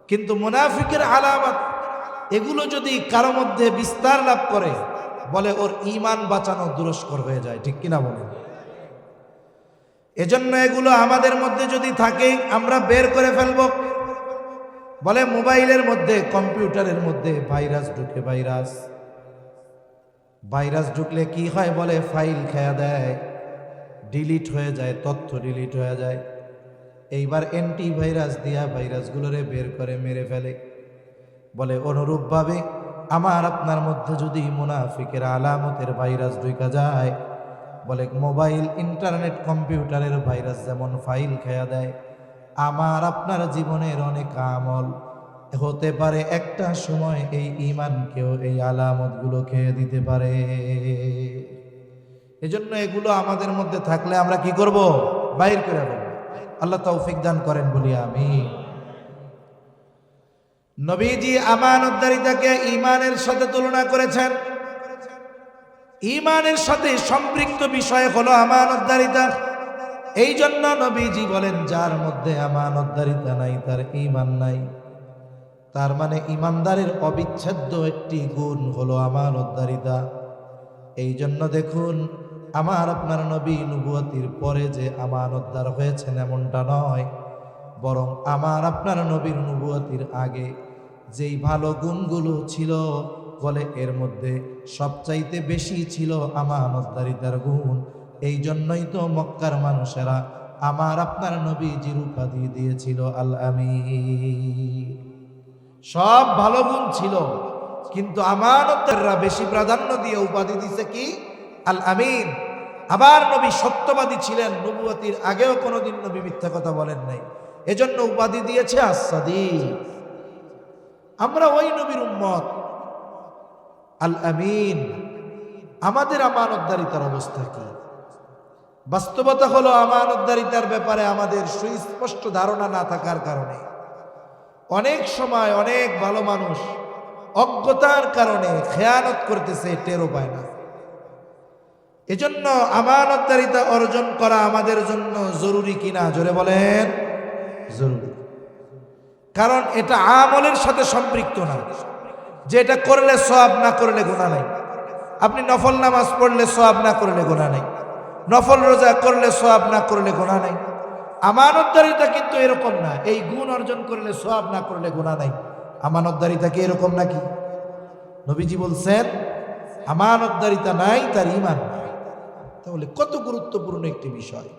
কিন্তু মুনাফিকের আলামত এগুলো যদি কারো মধ্যে বিস্তার লাভ করে, বলে ওর ঈমান বাঁচানো দুরস্কর হয়ে যায়। ঠিক কিনা বলেন? এজন্য এগুলো আমাদের মধ্যে যদি থাকে আমরা বের করে ফেলব। বলে মোবাইলের মধ্যে, কম্পিউটারের মধ্যে ভাইরাস ঢুকে। ভাইরাস ঢুকলে কি হয়? বলে ফাইল খেয়া দেয়, ডিলিট হয়ে যায়, তথ্য ডিলিট হয়ে যায়। এইবার অ্যান্টিভাইরাস দিয়া ভাইরাসগুলোরে বের করে মেরে ফেলে। বলে অনুরূপভাবে আমার আপনার মধ্যে যদি মুনাফিকের আলামতের ভাইরাস ঢুকা যায়, বলে মোবাইল, ইন্টারনেট, কম্পিউটারের ভাইরাস যেমন ফাইল খেয়া দেয়, আমার আপনার জীবনের অনেক আমল হতে পারে একটা সময় এই ঈমানকেও এই আলামতগুলো খেয়ে দিতে পারে। এজন্য এগুলো আমাদের মধ্যে থাকলে আমরা কি করব? বাইর করে ফেলব। আল্লাহ তৌফিক দান করেন বলি আমিন। নবীজি আমানতদারিতাকে ঈমানের সাথে তুলনা করেছেন। ঈমানের সাথে সম্পৃক্ত বিষয় হলো আমানতদারিতা। এই জন্য নবীজি বলেন, যার মধ্যে আমানতদারিতা নাই তার ঈমান নাই। তার মানে ঈমানদারের অবিচ্ছেদ্য একটি গুণ হলো আমানতদারিতা। এই জন্য দেখুন, আমার আপনার নবী নবুয়তির পরে যে আমানতদার হয়েছেন এমনটা নয়, বরং আমার আপনার নবীর নবুয়তির আগে যেই ভালো গুণগুলো ছিল, বলে এর মধ্যে সবচাইতে বেশি ছিল আমানতদারিতার গুণ। এই জন্যই তো মক্কার মানুষেরা আমার আপনার নবীজির উপাধি দিয়েছিল আল আমিন। সব ভালো গুণ ছিল, কিন্তু আমানতদাররা বেশি প্রাধান্য দিয়ে উপাধি দিছে কি? আল আমিন। আবার নবী সত্যবাদী ছিলেন, নবুয়তির আগেও কোনোদিন নবী মিথ্যা কথা বলেন নাই, এজন্য উপাধি দিয়েছে আস-সাদিক। আমরা ওই নবীর উম্মত, আল আমিন। আমাদের আমানতদারিতার অবস্থা কি? বাস্তবতা হলো, আমানতদারিতার ব্যাপারে আমাদের সুস্পষ্ট ধারণা না থাকার কারণে অনেক সময় অনেক ভালো মানুষ অজ্ঞতার কারণে খেয়ানত করতেছে, টেরও পায় না। এজন্য আমানতদারিতা অর্জন করা আমাদের জন্য জরুরি কিনা, জোরে বলেন? জরুরি। কারণ এটা আমলের সাথে সম্পৃক্ত না, যে এটা করলে সওয়াব, না করলে গুনাহ নাই। আপনি নফল নামাজ পড়লে সওয়াব, না করলে গুনাহ নাই। নফল রোজা করলে সওয়াব, না করলে গুনাহ নাই। আমানতদারিতা কিন্তু এরকম না, এই গুণ অর্জন করলে সওয়াব, না করলে গুনাহ নাই। আমানতদারিতা কি এরকম নাকি? নবীজি বলছেন, আমানতদারিতা নাই তার ঈমান নাই। তাহলে কত গুরুত্বপূর্ণ একটি বিষয়।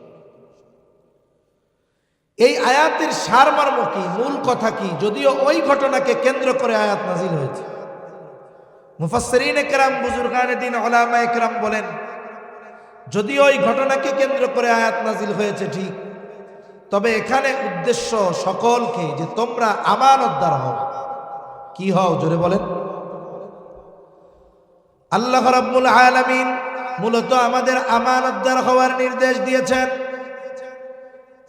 এই আয়াতের সারমর্ম কি, মূল কথা কি? যদিও ওই ঘটনাকে কেন্দ্র করে আয়াত নাজিল হয়েছে। মুফাসসিরিনে কেরাম, বুজুর্গানে দ্বীন, উলামায়ে কেরাম বলেন, যদিও ওই ঘটনাকে কেন্দ্র করে আয়াত নাজিল হয়েছে ঠিক, তবে এখানে উদ্দেশ্য সকলকে, যে তোমরা আমানতদার হও। কি হও? জোরে বলেন। আল্লাহ রাব্বুল আলামিন মূলত আমাদের আমানতদার হওয়ার নির্দেশ দিয়েছেন।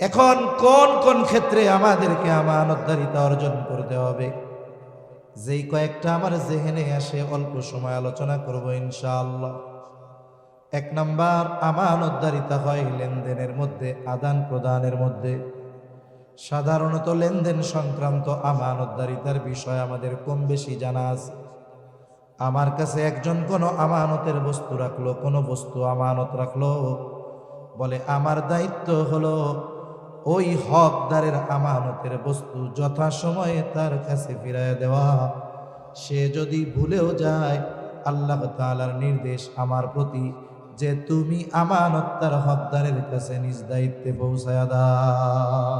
এখন কোন কোন ক্ষেত্রে আমাদেরকে আমানতদারিতা অর্জন করতে হবে, যেই কয়েকটা আমার জেহেনে আসে অল্প সময় আলোচনা করব ইনশাআল্লাহ। এক নাম্বার, আমানতদারিতা হয় লেনদেনের মধ্যে, আদান প্রদানের মধ্যে। সাধারণত লেনদেন সংক্রান্ত আমানতদারিতার বিষয় আমাদের কম বেশি জানা আছে। আমার কাছে একজন কোনো আমানতের বস্তু রাখলো, কোনো বস্তু আমানত রাখলো, বলে আমার দায়িত্ব হলো ওই হকদারের আমানতের বস্তু যথাসময়ে তার কাছে ফিরায় দেওয়া। সে যদি ভুলেও যায়, আল্লাহ তাআলার নির্দেশ আমার প্রতি যে তুমি আমানত তার হকদারের কাছে নিজ দায়িত্বে পৌঁছায়া দাও।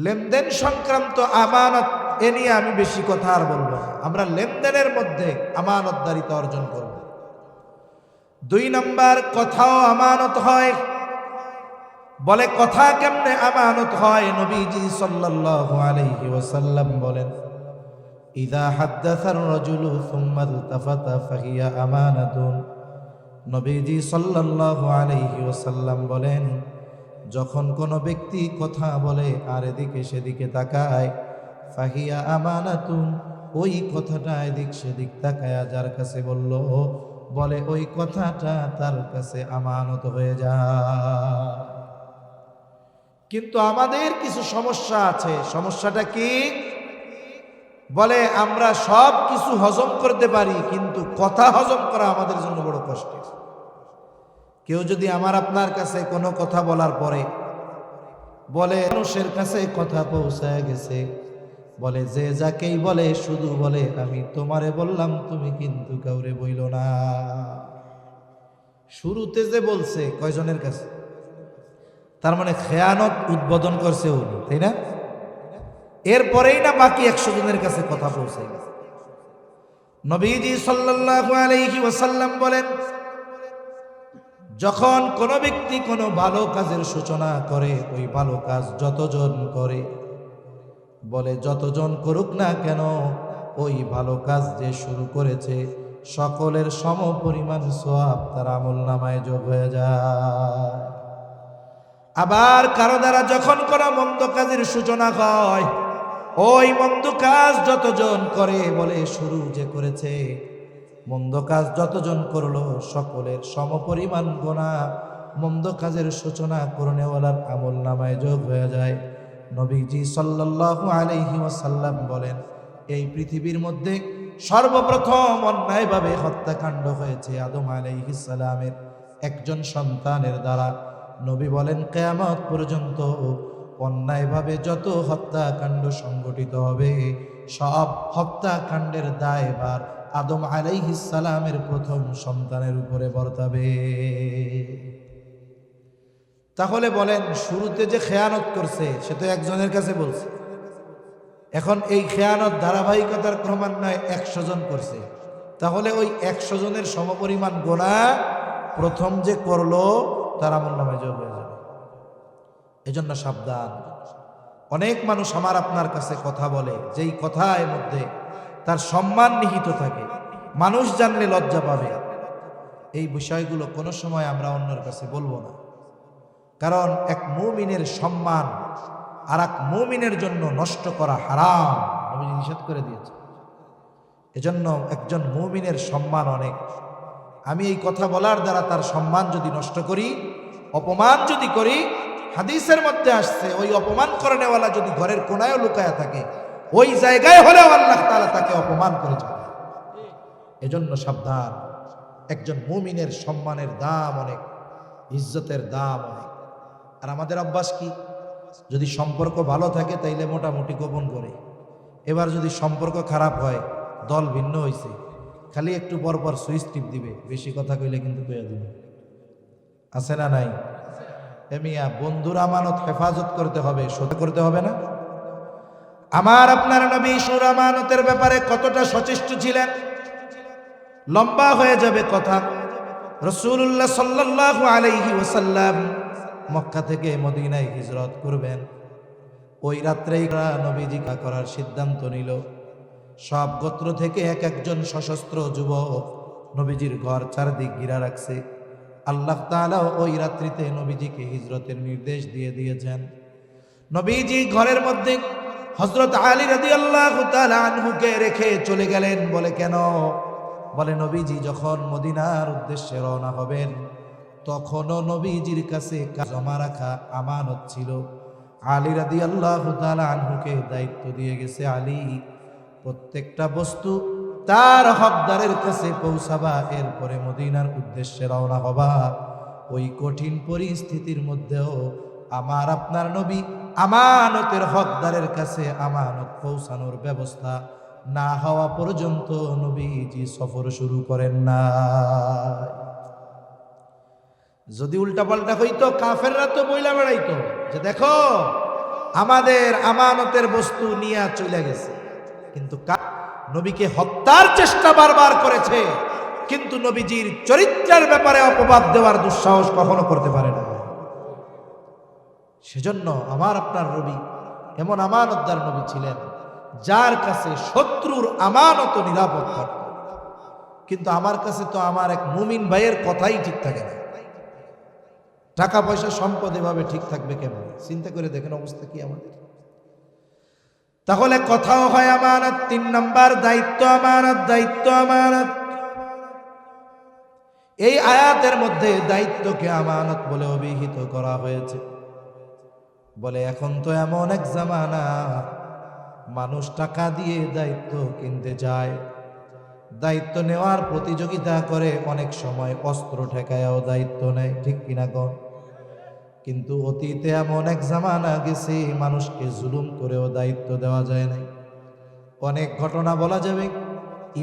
লেনদেন সংক্রান্ত আমানত, এ নিয়ে আমি বেশি কথা আর বলবো না। আমরা লেনদেনের মধ্যে আমানতদারিতা অর্জন করব। দুই নাম্বার, কথাও আমানত হয়। বলে কথা কেমনে আমানত হয়? নবীজি সাল্লাল্লাহু আলাইহি ওয়াসাল্লাম বলেন, ইযা হাদ্দাসার রাজুলু সুম্মা ইলতাফাতা ফাহিয়া আমানাতুন। নবীজি সাল্লাল্লাহু আলাইহি ওয়াসাল্লাম বলেন, যখন কোনো ব্যক্তি কথা বলে আর এদিকে সেদিকে তাকায়, ফাহিয়া আমানাতুন, ওই কথাটা এদিক সেদিক তাকায়া যার কাছে বলল, বলে ওই কথাটা তার কাছে আমানত হয়ে যায়। কিন্তু আমাদের কিছু সমস্যা আছে। সমস্যাটা কি? বলে আমরা সব কিছু হজম করতে পারি, কিন্তু কথা হজম করা আমাদের জন্য বড় কষ্টের। কেউ যদি আমার আপনার কাছে কোনো কথা বলার পরে বলে মানুষের কাছে কথা পৌঁছায় গেছে, বলে যে যাকেই বলে শুধু বলে আমি তোমারে বললাম, তুমি কিন্তু কাউরে বইল না। শুরুতে যে বলছে কয়জনের কাছে? তার মানে খেয়ানত উদ্বোধন করছে উনি, তাই না? এরপরেই না বাকি 100 জনের কাছে কথা পৌঁছে গেছে। নবীজি সাল্লাল্লাহু আলাইহি ওয়াসাল্লাম বলেন, যখন কোনো ব্যক্তি কোনো ভালো কাজের সূচনা করে, ওই ভালো কাজ যতজন করে, বলে যতজন করুক না কেন, ওই ভালো কাজ যে শুরু করেছে সকলের সমপরিমাণ সওয়াব তার আমলনামায় যোগ হয়ে যায়। আবার কারো দ্বারা যখন কোনো মন্দ কাজের সূচনা হয়, ওই মন্দ কাজ যতজন করে, বলে শুরু যে করেছে, মন্দ কাজ যতজন করলো সকলের সমপরিমাণ গুনাহ মন্দ কাজের সূচনা করনেওয়ালার আমলনামায় যোগ হয়ে যায়। নবীজি সাল্লাল্লাহু আলাইহি ওয়াসাল্লাম বলেন, এই পৃথিবীর মধ্যে সর্বপ্রথম অন্যায়ভাবে হত্যাকাণ্ড হয়েছে আদম আলাইহিস সালামের একজন সন্তানের দ্বারা। নবী বলেন, কিয়ামত পর্যন্ত অন্যায়ভাবে যত হত্যাকাণ্ড সংগঠিত হবে, সব হত্যাকাণ্ডের দায়ভার আদম আলাইহিস সালামের প্রথম সন্তানের উপরে বর্তাবে। তাহলে বলেন, শুরুতে যে খেয়ানত করছে সে তো একজনের কাছে বলছে, এখন এই খেয়ানত ধারাবাহিকতার ক্রমান্বয়ে 100 জন করছে, তাহলে ওই 100 জনের সমপরিমাণ গুনাহ প্রথম যে করলো তার আমলনামায় যোগ হয়ে যাবে। এজন্য সাবধান। অনেক মানুষ আমার আপনার কাছে কথা বলে, যেই কথার মধ্যে তার সম্মান নিহিত থাকে, মানুষ জানলে লজ্জা পাবে। এই বিষয়গুলো কোনো সময় আমরা অন্যের কাছে বলবো না, কারণ এক মুমিনের সম্মান আর এক মুমিনের জন্য নষ্ট করা হারাম, নবী নিষেধ করে দিয়েছে। এজন্য একজন মুমিনের সম্মান অনেক। আমি এই কথা বলার দ্বারা তার সম্মান যদি নষ্ট করি, অপমান যদি করি, হাদিসের মধ্যে আসছে ওই অপমান করেনেওয়ালা যদি ঘরের কোনায়ও লুকায়া থাকে, ওই জায়গায় হলেও আল্লাহ তাআলা তাকে অপমান করে যাবে। এজন্য সাবধান। একজন মুমিনের সম্মানের দাম অনেক, ইজ্জতের দাম অনেক। আর আমাদের অভ্যাস কি, যদি সম্পর্ক ভালো থাকে তাইলে মোটামুটি গোপন করে, এবার যদি সম্পর্ক খারাপ হয়, দল ভিন্ন হয়েছে, খালি একটু পর পর সুইচ টিপ দিবে, বেশি কথা কইলে কিন্তু কইয়া দিবে। আছে না নাই? মিয়া, বন্ধুর আমানত হেফাজত করতে হবে, সত্য করতে হবে না? আমার আপনার নবী সুর আমানতের ব্যাপারে কতটা সচেষ্ট ছিলেন, লম্বা হয়ে যাবে কথা। রাসূলুল্লাহ সাল্লাল্লাহু আলাইহি ওয়াসাল্লাম মক্কা থেকে মদিনায় হিজরত করবেন। ওই রাত্রেই নবীজি করার সিদ্ধান্ত নিল। সব গোত্র থেকে এক একজন সশস্ত্র যুবক নবীজির ঘর চারদিক ঘিরা রাখছে। আল্লাহ তাআলা ওই রাত্রিতে নবীজিকে হিজরতের নির্দেশ দিয়ে দিয়েছেন। নবীজি ঘরের মধ্যে হযরত আলী রাদিয়াল্লাহু তাআলা আনহুকে রেখে চলে গেলেন। বলে কেন? বলে নবীজি যখন মদিনার উদ্দেশ্যে রওনা হবেন, তখনও নবীজির কাছে জমা রাখা আমানত ছিল। আলী রাদিয়াল্লাহু তাআলা আনহুকে দায়িত্ব দিয়ে গেছে, আলী প্রত্যেকটা বস্তু তার হকদারের কাছে পৌঁছাবা, এরপরে মদিনার উদ্দেশ্যে রওনা হবা। ওই কঠিন পরিস্থিতির মধ্যেও আমার আপনার নবী আমানতের হকদারের কাছে আমানত পৌঁছানোর ব্যবস্থা না হওয়া পর্যন্ত নবীজি সফর শুরু করেন না। যদি উল্টাপাল্টা হইতো, কাফেররা তো বইলা বেড়াইতো যে দেখো আমাদের আমানতের বস্তু নিয়ে চলে গেছে, কিন্তু নবীকে হত্যার চেষ্টা বারবার করেছে, কিন্তু নবীজির চরিত্রের ব্যাপারে অপবাদ দেওয়ার দুঃসাহস কখনো করতে পারে না। সেজন্য আমার আপনার নবী এমন আমানতদার নবী ছিলেন, যার কাছে শত্রুর আমানত নিরাপদ থাকত। কিন্তু আমার কাছে তো আমার এক মুমিন ভাইয়ের কথাই ঠিক থাকে না, টাকা পয়সা সম্পদ এভাবে ঠিক থাকবে কেমন? চিন্তা করে দেখেন অবস্থা কি আমাদের। তাহলে কথাও হয় আমানত। 3 নাম্বার দায়িত্ব আমানত, দায়িত্ব আমানত। এই আয়াতের মধ্যে দায়িত্বকে আমানত বলে অভিহিত করা হয়েছে। বলে এখন তো এমন এক জামানা, মানুষ টাকা দিয়ে দায়িত্ব কিনতে যায়, দায়িত্ব নেওয়ার প্রতিযোগিতা করে, অনেক সময় অস্ত্র ঠেকায়ও দায়িত্ব নেয়, ঠিক কিনা কন? কিন্তু অতীতে এমন এক জামানা গেছে, মানুষকে জুলুম করেও দায়িত্ব দেওয়া যায় নাই। অনেক ঘটনা বলা যাবে।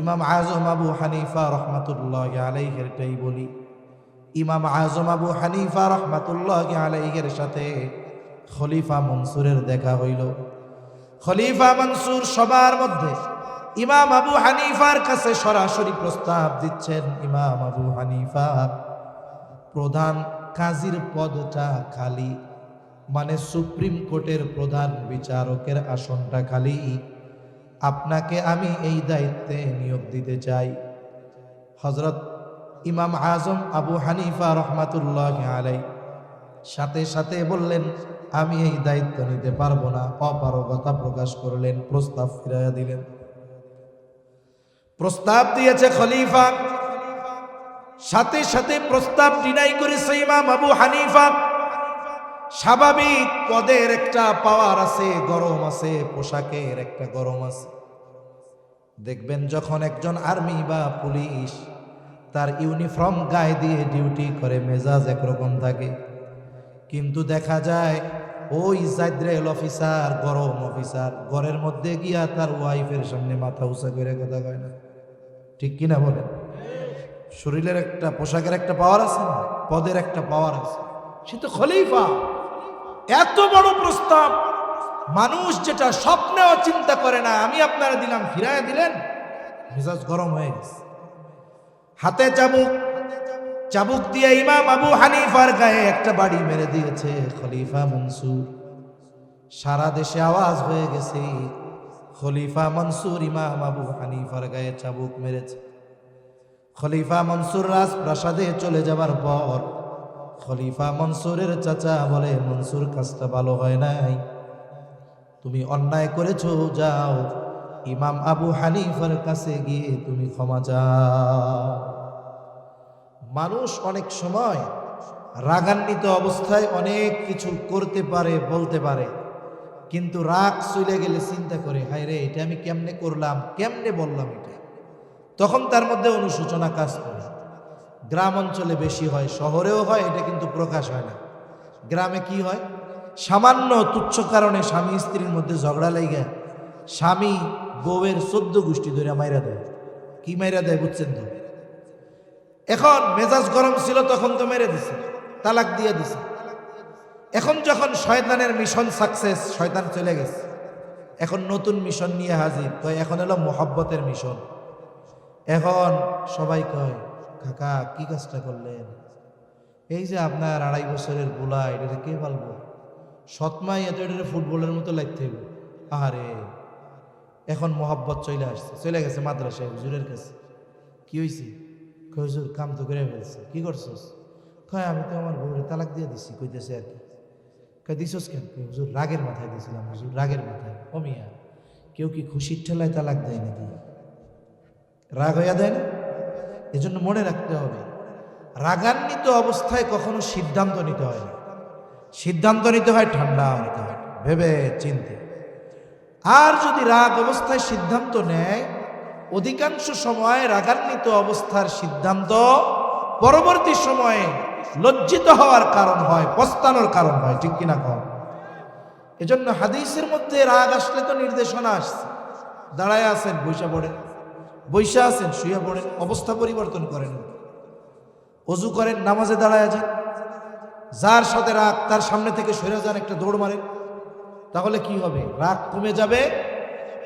ইমাম আজম আবু হানিফা রহমাতুল্লাহ আলাইহিরটাই বলি। ইমাম আজম আবু হানিফা রহমাতুল্লাহি আলাইহির সাথে খলিফা মনসুরের দেখা হইল। খলিফা মনসুর সবার মধ্যে ইমাম আবু হানিফার কাছে সরাসরি প্রস্তাব দিচ্ছেন, ইমাম আবু হানিফা, প্রধান কাজীর পদটা খালি, মানে সুপ্রিম কোর্টের প্রধান বিচারকের আসনটা খালি, আপনাকে আমি এই দায়িত্বে নিয়োগ দিতে চাই। হযরত ইমাম আজম আবু হানিফা রহমাতুল্লাহি আলাইহি সাথে সাথে বললেন, আমি এই দায়িত্ব নিতে পারবো না, অপারগতা প্রকাশ করলেন, প্রস্তাব ফিরাইয়া দিলেন। প্রস্তাব দিয়েছে খলিফা, সাথে সাথে প্রস্তাব ডিনাই করেছে ইমাম আবু হানিফা। স্বাভাবিক পদের একটা পাওয়ার আছে, গরম আছে, পোশাকের একটা গরম আছে। দেখবেন যখন একজন আর্মি বা পুলিশ তার ইউনিফর্ম গায়ে দিয়ে ডিউটি করে মেজাজ একরকম থাকে, কিন্তু দেখা যায় ওই জাদ্রেল অফিসার, গরম অফিসার, ঘরের মধ্যে গিয়া তার ওয়াইফের সামনে মাথা উঁচা করে কথা কয় না। ঠিক কিনা বলেন? শরীরের একটা, পোশাকের একটা পাওয়ার আছে, পদের একটা পাওয়ার আছে। সে তো খলিফা। এত বড় প্রস্তাব, মানুষ যেটা স্বপ্নেও চিন্তা করে না, আমি আপনারা দিলাম, ফিরাইয়া দিলেন, মেজাজ গরম হয়ে গেছে। হাতে চাবুক, চাবুক দিয়ে ইমাম আবু হানিফার গায়ে একটা বাড়ি মেরে দিয়েছে খলিফা মনসুর। সারা দেশে আওয়াজ হয়ে গেছে, খলিফা মনসুর ইমাম আবু হানিফার গায়ে চাবুক মেরেছে। খলিফা মনসুর রাজপ্রাসাদে চলে যাবার পর খলিফা মনসুরের চাচা বলে, মনসুর, কাজটা ভালো হয় নাই, তুমি অন্যায় করেছো, যাও ইমাম আবু হানিফার কাছে গিয়ে তুমি ক্ষমা চাও। মানুষ অনেক সময় রাগান্বিত অবস্থায় অনেক কিছু করতে পারে, বলতে পারে, কিন্তু রাগ চলে গেলে চিন্তা করে, হায় রে, এটা আমি কেমনে করলাম, কেমনে বললাম এটা, তখন তার মধ্যে অনুশোচনা কাজ করে। গ্রাম অঞ্চলে বেশি হয়, শহরেও হয়, এটা কিন্তু প্রকাশ হয় না। গ্রামে কি হয়, সামান্য তুচ্ছ কারণে স্বামী স্ত্রীর মধ্যে ঝগড়া লেগে স্বামী বউয়ের 14 গোষ্ঠী ধরে মাইরা দেয়। কি মাইরা দেয় বুঝছেন তো? এখন মেজাজ গরম ছিল তখন তো মেরে দিছে, তালাক দিয়ে দিছে। এখন যখন শয়তানের মিশন সাকসেস, শয়তান চলে গেছে, এখন নতুন মিশন নিয়ে হাজির, তো এখন হলো মোহাব্বতের মিশন। এখন সবাই কয়, কাকা কি কাজটা করলেন, এই যে আপনার 2.5 বছরের গোলা, এটা কে পালবো, সৎমাই এত, এটা ফুটবলের মতো লাগতে হবে। আরে এখন মোহাব্বত চলে আসছে, চলে গেছে মাদ্রাসায় হুজুরের কাছে। কি হয়েছে? হুজুর কাম তো করে ফেলছে। কি করছস? কয় আমি তো আমার বউরে তালাক দিয়ে দিছি। কইতেছে আর কি। কয় দিছস কেন? হুজুর রাগের মাথায় দিছিলাম। হুজুর রাগের মাথায়। কমিয়া কেউ কি খুশির ঠেলায় তালাক দেয় নাকি? রাগ হইয়া দেয় না? এজন্য মনে রাখতে হবে, রাগান্বিত অবস্থায় কখনো সিদ্ধান্ত নিতে হয় না। সিদ্ধান্ত নিতে হয় ঠান্ডা মাথায়, ভেবে চিন্তে। আর যদি রাগ অবস্থায় সিদ্ধান্ত নেয়, অধিকাংশ সময় রাগান্বিত অবস্থার সিদ্ধান্ত পরবর্তী সময়ে লজ্জিত হওয়ার কারণ হয়, পস্তানোর কারণ হয়। ঠিক কিনা কম? এজন্য হাদিসের মধ্যে রাগ আসলে তো নির্দেশনা আসছে, দাঁড়ায় আছেন, বৈশা পড়েন, বৈশা আছেন, শুয়ে পড়েন, অবস্থা পরিবর্তন করেন, অজু করেন, নামাজে দাঁড়ায় যান, যার সাথে রাগ তার সামনে থেকে সরে যান, একটা দৌড় মারেন, তাহলে কি হবে? রাগ কমে যাবে,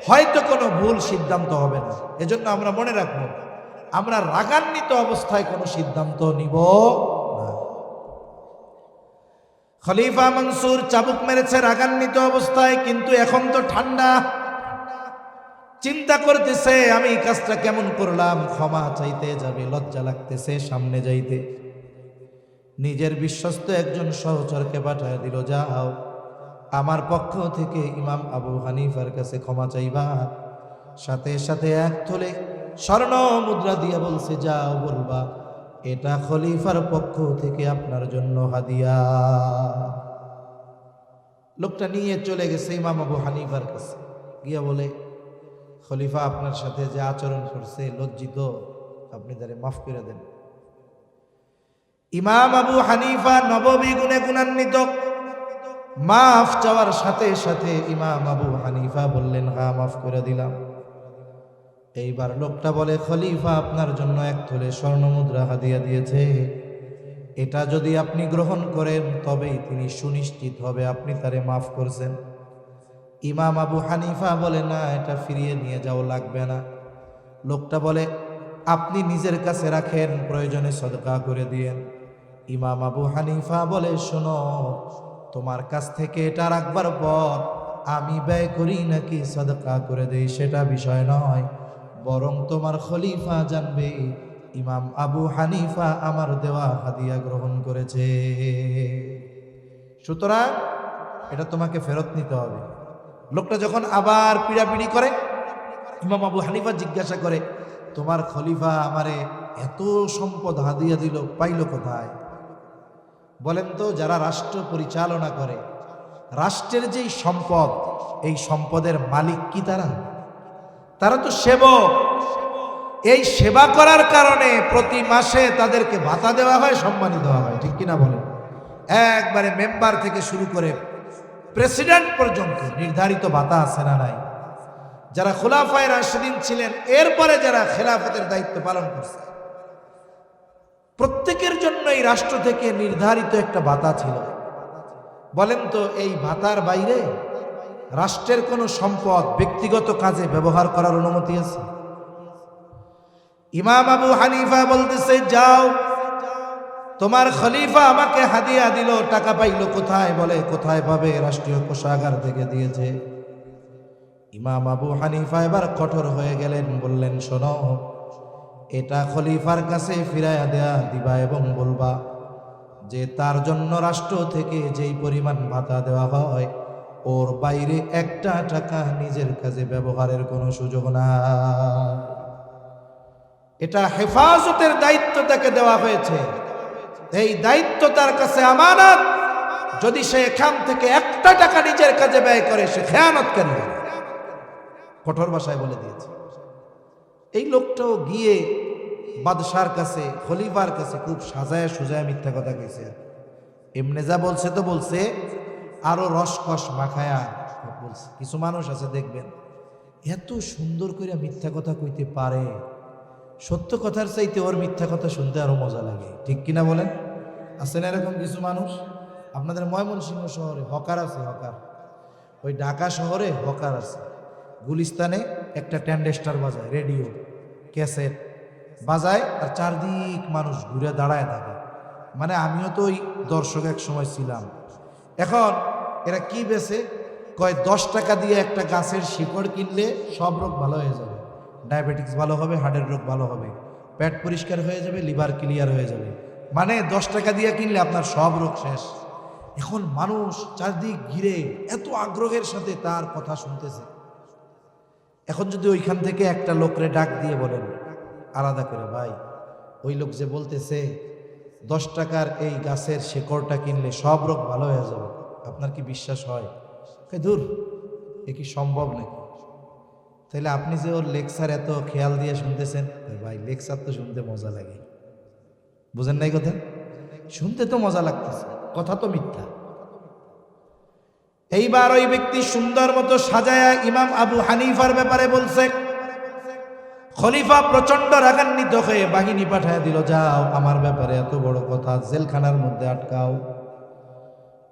হয়তো কোনো ভুল সিদ্ধান্ত হবে না। এজন্য আমরা মনে রাখবো, আমরা রাগান্বিত অবস্থায় কোনো সিদ্ধান্ত নিব না। খলিফা মনসুর চাবুক মেরেছে রাগান্বিত অবস্থায়, কিন্তু এখন তো ঠান্ডা, চিন্তা করতেছে আমি কাজটা কেমন করলাম, ক্ষমা চাইতে যাবে, লজ্জা লাগতেছে সামনে যাইতে। নিজের বিশ্বস্ত একজন সহচরকে পাঠায় দিল, যাও আমার পক্ষ থেকে ইমাম আবু হানিফার কাছে ক্ষমা চাইবা। সাথে সাথে 1 তোলা স্বর্ণ মুদ্রা দিয়ে বলছে, যাও বলবা এটা খলিফার পক্ষ থেকে আপনার জন্য হাদিয়া। লোকটা নিয়ে চলে গেছে ইমাম আবু হানিফার কাছে, গিয়া বলে, খলিফা আপনার সাথে যে আচরণ করছে, লজ্জিত, আপনি তারে মাফ করে দেন। ইমাম আবু হানিফা নববী গুণে গুণান্বিত, মাফ চাওয়ার সাথে সাথে ইমাম আবু হানিফা বললেন, হ্যাঁ মাফ করে দিলাম। এইবার লোকটা বলে, খলিফা আপনার জন্য 1 তোলা স্বর্ণ মুদ্রা হাদিয়া দিয়েছে, এটা যদি আপনি গ্রহণ করেন তবেই তিনি সুনিশ্চিত হবে আপনি তারে মাফ করছেন। ইমাম আবু হানিফা বলে, না, এটা ফিরিয়ে নিয়ে যাও, লাগবে না। লোকটা বলে, আপনি নিজের কাছে রাখেন, প্রয়োজনে সদকা করে দিয়েন। ইমাম আবু হানিফা বলে, শোনো, তোমার কাছ থেকে এটা রাখবার পর আমি ব্যয় করি নাকি সদকা করে দেই সেটা বিষয় নয়, বরং তোমার খলিফা জানবে ইমাম আবু হানিফা আমার দেওয়া হাদিয়া গ্রহণ করেছে, সুতরাং এটা তোমাকে ফেরত নিতে হবে। লোকটা যখন আবার পিড়াপিড়ি করে, ইমাম আবু হানিফা জিজ্ঞাসা করে, তোমার খলিফা আমারে এত সম্পদ হাদিয়া দিল, পাইল কোথায়? বলেন তো, যারা রাষ্ট্র পরিচালনা করে, রাষ্ট্রের যেই সম্পদ, এই সম্পদের মালিক কি তারা? তারা তো সেবক। এই সেবা করার কারণে প্রতি মাসে তাদেরকে ভাতা দেওয়া হয়, সম্মানী দেওয়া হয়, ঠিক কিনা বলেন? একবারে মেম্বার থেকে শুরু করে প্রেসিডেন্ট পর্যন্ত নির্ধারিত ভাতা আছে না নাই? যারা খুলাফায়ে রাশিদিন ছিলেন, এরপরে যারা খেলাফতের দায়িত্ব পালন করছে, প্রত্যেকের জন্য এই রাষ্ট্র থেকে নির্ধারিত একটা ভাতা ছিল। বলেন তো, এই ভাতার বাইরে রাষ্ট্রের কোনো সম্পদ ব্যক্তিগত কাজে ব্যবহার করার অনুমতি আছে? ইমাম আবু হানিফা বলতেছে, যাও, তোমার খলিফা আমাকে হাদিয়া দিল, টাকা পাইলো কোথায়? বলে, কোথায় পাবে, রাষ্ট্রীয় কোষাগার থেকে দিয়েছে। ইমাম আবু হানিফা এবার কঠোর হয়ে গেলেন, বললেন, শোনো, এটা খলিফার কাছে ফিরাইয়া দেয়া দিবা এবং বলবা যে তার জন্য রাষ্ট্র থেকে যেই পরিমাণ ভাতা দেওয়া হয়, ওর বাইরে একটা টাকা নিজের কাজে ব্যবহারের কোনো সুযোগ না। এটা হেফাজতের দায়িত্ব তাকে দেওয়া হয়েছে, এই দায়িত্ব তার কাছে আমানত। যদি সে এখান থেকে একটা টাকা নিজের কাজে ব্যয় করে, সে খেয়ানত কেন? কঠোর ভাষায় বলে দিয়েছে। এই লোকটাও গিয়ে বাদশার কাছে, খলিফার কাছে খুব সাজায় সুজায় মিথ্যা কথা কইছে। এমনি যা বলছে তো বলছে, আরো রসকস মাখায়া বলছে। কিছু মানুষ আছে দেখবেন, এত সুন্দর করে মিথ্যা কথা কইতে পারে, সত্য কথার চাইতে ওর মিথ্যা কথা শুনতে আরো মজা লাগে, ঠিক কিনা বলেন? আছে না এরকম কিছু মানুষ? আপনাদের ময়মনসিংহ শহরে হকার আছে, হকার। ওই ঢাকা শহরে হকার আছে। গুলিস্তানে একটা ট্যান্ডেস্টার বাজায়, রেডিও ক্যাসেট বাজায়, আর চারদিক মানুষ ঘুরে দাঁড়ায় থাকে। মানে আমিও তো ওই দর্শক এক সময় ছিলাম। এখন এরা কি বেছে? কয় 10 টাকা দিয়ে একটা গাছের শিকড় কিনলে সব রোগ ভালো হয়ে যাবে, ডায়াবেটিক্স ভালো হবে, হার্টের রোগ ভালো হবে, পেট পরিষ্কার হয়ে যাবে, লিভার ক্লিয়ার হয়ে যাবে। মানে 10 টাকা দিয়ে কিনলে আপনার সব রোগ শেষ। এখন মানুষ চারদিক ঘিরে এত আগ্রহের সাথে তার কথা শুনতেছে। এখন যদি ওইখান থেকে একটা লোকরে ডাক দিয়ে বলেন আলাদা করে, ভাই, ওই লোক যে বলতেছে 10 টাকার এই গাছের শেকড়টা কিনলে সব রোগ ভালো হয়ে যাবে, আপনার কি বিশ্বাস হয়? দূর, এ কি সম্ভব নাকি? তাহলে আপনি যে ওর লেকচার এত খেয়াল দিয়ে শুনতেছেন, ভাই, লেকচার তো শুনতে মজা লাগে, বুঝেন নাই কথা? শুনতে তো মজা লাগতেছে, কথা তো মিথ্যা। এইবার ওই ব্যক্তি সুন্দর মতো সাজায়া ইমাম আবু হানিফার ব্যাপারে বলছে। খলিফা প্রচন্ড রাগান্বিত হয়ে বাহিনী পাঠায় দিল, যাও, আমার ব্যাপারে এত বড় কথা, জেলখানার মধ্যে আটকাও।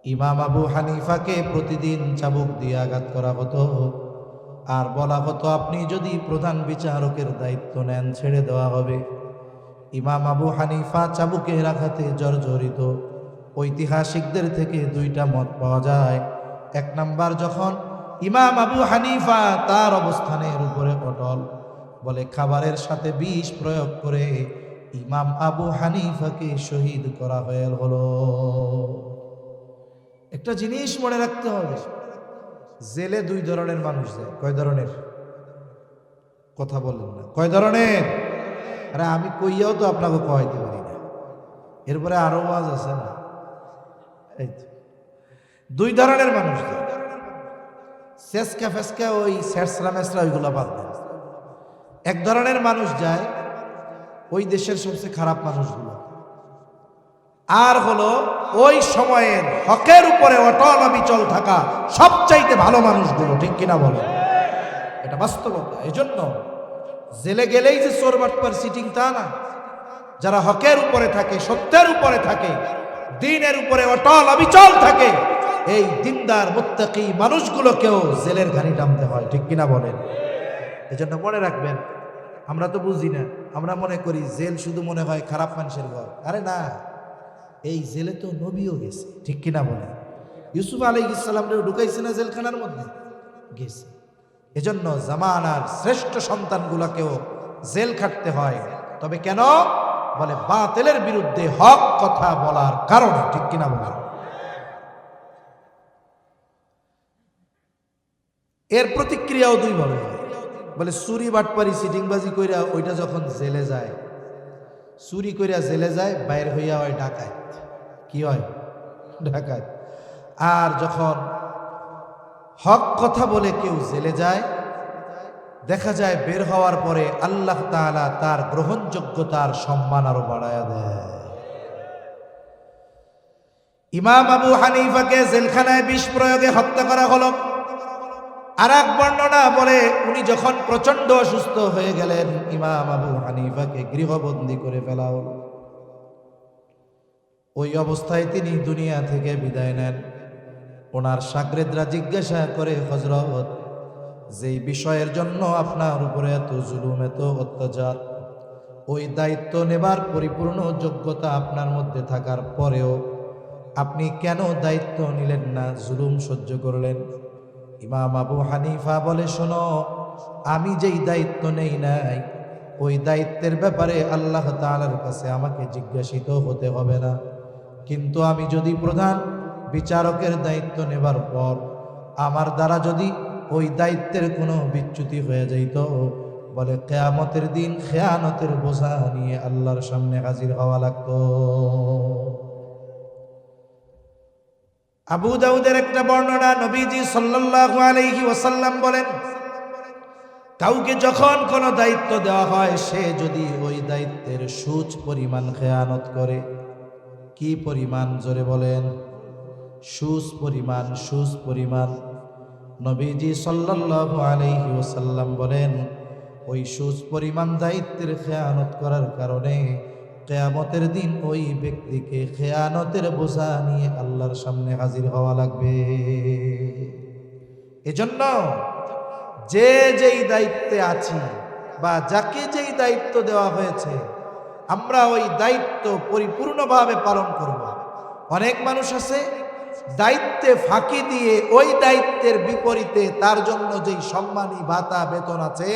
ইমাম আবু হানিফাকে প্রতিদিন চাবুক দিয়ে আঘাত করা হতো, আর বলা হতো, আপনি যদি প্রধান বিচারকের দায়িত্ব নেন, ছেড়ে দেওয়া হবে। ইমাম আবু হানিফা চাবুকের আঘাতে জর্জরিত। ঐতিহাসিকদের থেকে 2টা মত পাওয়া যায়। 1 নাম্বার, যখন ইমাম আবু হানিফা তার অবস্থানের উপরে অটল, বলে খাবারের সাথে বিষ প্রয়োগ করে ইমাম আবু হানিফাকে শহীদ করা হলো। একটা জিনিস মনে রাখতে হবে, জেলে 2 ধরনের মানুষ যায়। কয় ধরনের? কথা বলেন না, কয় ধরনের? আরে আমি কইয়াও তো আপনাকে কয়তে পারি না, এরপরে আরো ওয়াজ আছে না। এই 2 ধরনের মানুষ যায়। সেসকা ফেসকা, ওই স্যারসরা মেসরা, ওইগুলো বাদ দেন। 1 ধরনের মানুষ যায় ওই দেশের সবচেয়ে খারাপ মানুষগুলো, আর হলো ওই সময়ের হকের উপরে অটল অবিচল থাকা সবচাইতে ভালো মানুষগুলো, ঠিক কিনা বলে? এটা বাস্তবতা। এই জন্য জেলে গেলেই যে চোর বাটপার সিটিং তা না। যারা হকের উপরে থাকে, সত্যের উপরে থাকে, দ্বীনের উপরে অটল অবিচল থাকে, এই দিনদার মুত্তাকি মানুষগুলোকেও জেলের ঘানি টানতে হয়, ঠিক কিনা বলেন? এজন্য মনে রাখবেন, আমরা তো বুঝি না, আমরা মনে করি জেল শুধু মনে হয় খারাপ মানুষের ঘর। আরে না, এই জেলে তো নবীও গেছে, ঠিক কিনা বলেন? ইউসুফ আলাইহিস সালামকে ঢুকাইছে না জেলখানার মধ্যে? গেছে। এজন্য জামানার শ্রেষ্ঠ সন্তানগুলোকেও জেল খাটতে হয়। তবে কেন? বলে বাতিলের বিরুদ্ধে হক কথা বলার কারণে, ঠিক কিনা বলেন? এর প্রতিক্রিয়াও দুই ভাবে হয়। বলে চুরি বাটপারি সিটিংবাজি কইরা ওইটা যখন জেলে যায়, চুরি কইরা জেলে যায়, বাইর হইয়া হয় ডাকাত। কি হয়? ডাকাত। আর যখন হক কথা বলে কেউ জেলে যায়, দেখা যায় বের হওয়ার পরে আল্লাহ তাআলা তার গ্রহণযোগ্যতার সম্মান আরো বাড়ায়া দেয়। ইমাম আবু হানিফাকে জেলখানায় বিষ প্রয়োগে হত্যা করা হলো। আর এক বর্ণনা বলে উনি যখন প্রচন্ড অসুস্থ হয়ে গেলেন, ইমাম আবু হানিফাকে গৃহবন্দী করে ফেলা হলো। ওই অবস্থায় তিনি দুনিয়া থেকে বিদায় নেন। ওনার শাগরেদরা জিজ্ঞাসা করে, হযরত, যেই বিষয়ের জন্য আপনার উপরে এত জুলুম, এত অত্যাচার, ওই দায়িত্ব নেবার পরিপূর্ণ যোগ্যতা আপনার মধ্যে থাকার পরেও আপনি কেন দায়িত্ব নিলেন না, জুলুম সহ্য করলেন? ইমাম আবু হানিফা বলে, শোনো, আমি যেই দায়িত্ব নেই নাই, ওই দায়িত্বের ব্যাপারে আল্লাহ তাআলার কাছে আমাকে জিজ্ঞাসিত হতে হবে না। কিন্তু আমি যদি প্রধান বিচারকের দায়িত্ব নেবার পর আমার দ্বারা যদি ওই দায়িত্বের কোনো বিচ্যুতি হয়ে যাইত, বলে কিয়ামতের দিন খেয়ানতের বোঝা নিয়ে আল্লাহর সামনে হাজির হওয়া লাগতো। আবু দাউদের একটা বর্ণনা, নবীজি সাল্লাল্লাহু আলাইহি ওয়াসাল্লাম বলেন, কাউকে যখন কোনো দায়িত্ব দেওয়া হয়, সে যদি ওই দায়িত্বের সুচ পরিমাণ খেয়ানত করে, কি পরিমাণ? জোরে বলেন। সুচ পরিমাণ, সুচ পরিমাণ। নবীজি সাল্লাল্লাহু আলাইহি ওয়াসাল্লাম বলেন, ওই সুচ পরিমাণ দায়িত্বের খেয়ানত করার কারণে কিয়ামতের দিন ওই ব্যক্তিকে খেয়ানতের বোঝা নিয়ে আল্লাহর সামনে হাজির হওয়া লাগবে। এজন্য যে যেই দায়িত্বে আছি বা যাকে যেই দায়িত্ব দেওয়া হয়েছে, আমরা ওই দায়িত্ব পরিপূর্ণভাবে পালন করব। অনেক মানুষ আছে দায়িত্বে ফাঁকি দিয়ে ওই দায়িত্বের বিপরীতে তার জন্য যেই সম্মানী ভাতা বেতন আছে,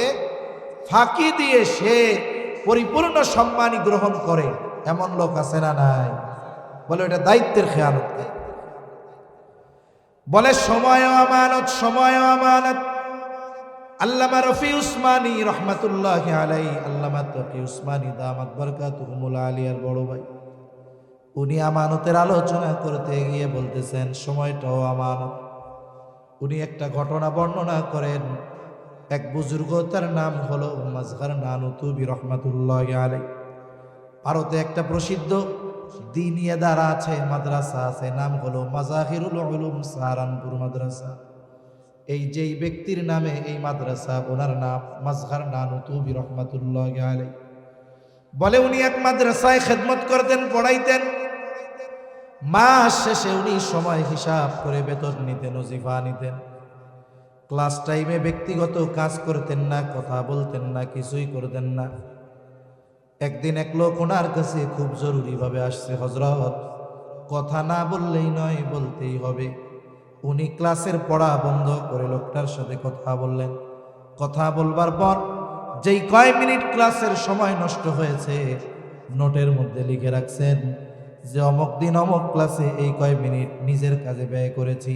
ফাঁকি দিয়ে সে পরিপূর্ণ সম্মানী গ্রহণ করে। এমন লোক আছে না নাই? বলে এটা দায়িত্বের খেয়ানত। বলে সময়ও আমানত, সময়ও আমানত। আল্লামা রফি উসমানী রহমাতুল্লাহি আলাইহি, আল্লামা তকি উসমানী দামাত বারাকাতুহুমুল আলিয়ার বড় ভাই, উনি আমানতের আলোচনা করতে গিয়ে বলতেছেন সময়টাও আমানত। উনি একটা ঘটনা বর্ণনা করেন। এক বুজুর্গ, তার নাম হলো মাজহার নানুতুবি রহমাতুল্লাহি আলাইহি। ভারতে একটা প্রসিদ্ধ দ্বীনি ইদারা আছে, মাদ্রাসা আছে, নাম হলো মাজাহিরুল উলুম সাহারানপুর মাদ্রাসা। এই যেই ব্যক্তির নামে এই মাদ্রাসা, ওনার নাম মাজহার নানুতুবি রহমাতুল্লাহি আলাইহি। বলে উনি এক মাদ্রাসায় খেদমত করতেন, পড়াইতেন। মাস শেষে উনি সময় হিসাব করে বেতন নিতেন, ওজিফা নিতেন। ক্লাস টাইমে ব্যক্তিগত কাজ করতেন না, কথা বলতেন না, কিছুই করতেন না। একদিন এক লোক ওনার কাছে খুব জরুরিভাবে আসছে, হযরত, কথা না বললেই নয়, বলতেই হবে। উনি ক্লাসের পড়া বন্ধ করে লোকটার সাথে কথা বললেন। কথা বলবার পর যেই কয় মিনিট ক্লাসের সময় নষ্ট হয়েছে, নোটের মধ্যে লিখে রাখছেন যে অমুক দিন অমুক ক্লাসে এই কয় মিনিট নিজের কাজে ব্যয় করেছি।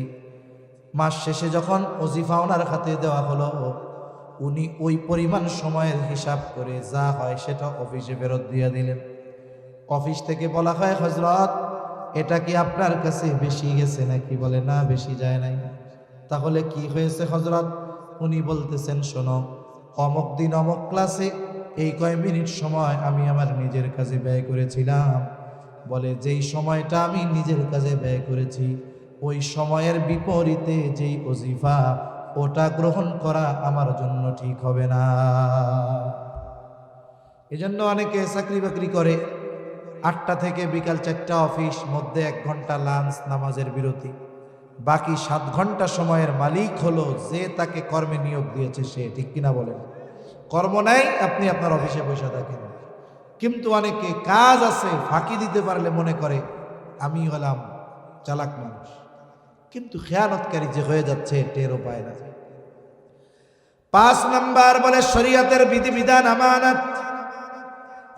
মাস শেষে যখন ওজিফা ওনার হাতে দেওয়া হলো, উনি ওই পরিমাণ সময়ের হিসাব করে যা হয় সেটা অফিসে ফেরত দিয়ে দিলেন। অফিস থেকে বলা হয়, হযরত, এটা কি আপনার কাছে বেশি গেছে নাকি? বলে না, বেশি যায় নাই। তাহলে কি হয়েছে হযরত? উনি বলতেছেন, শোনো, অমুক দিন অমুক ক্লাসে এই কয় মিনিট সময় আমি আমার নিজের কাজে ব্যয় করেছিলাম। বলে যেই সময়টা আমি নিজের কাজে ব্যয় করেছি, ওই সময়ের বিপরীতে যেই ওজিফা, ওটা গ্রহণ করা আমার জন্য ঠিক হবে না। এজন্য অনেকে চাকরি বাকরি করে, 8টা থেকে বিকাল 4টা অফিস, মধ্যে 1 ঘন্টা লাঞ্চ নামাজের বিরতি, বাকি 7 ঘন্টা সময়ের মালিক হলো যে তাকে কর্মে নিয়োগ দিয়েছে সে, ঠিক কিনা বলেন? কর্ম নাই, আপনি আপনার অফিসে বসে থাকেন। কিন্তু অনেকে কাজ আছে ফাঁকি দিতে পারলে মনে করে আমি হলাম চালাক মানুষ, কিন্তু খেয়ানতকারী যে হয়ে যাচ্ছে টেরও পায় না। 5 নাম্বার বলে শরীয়তের বিধিবিধান আমানত।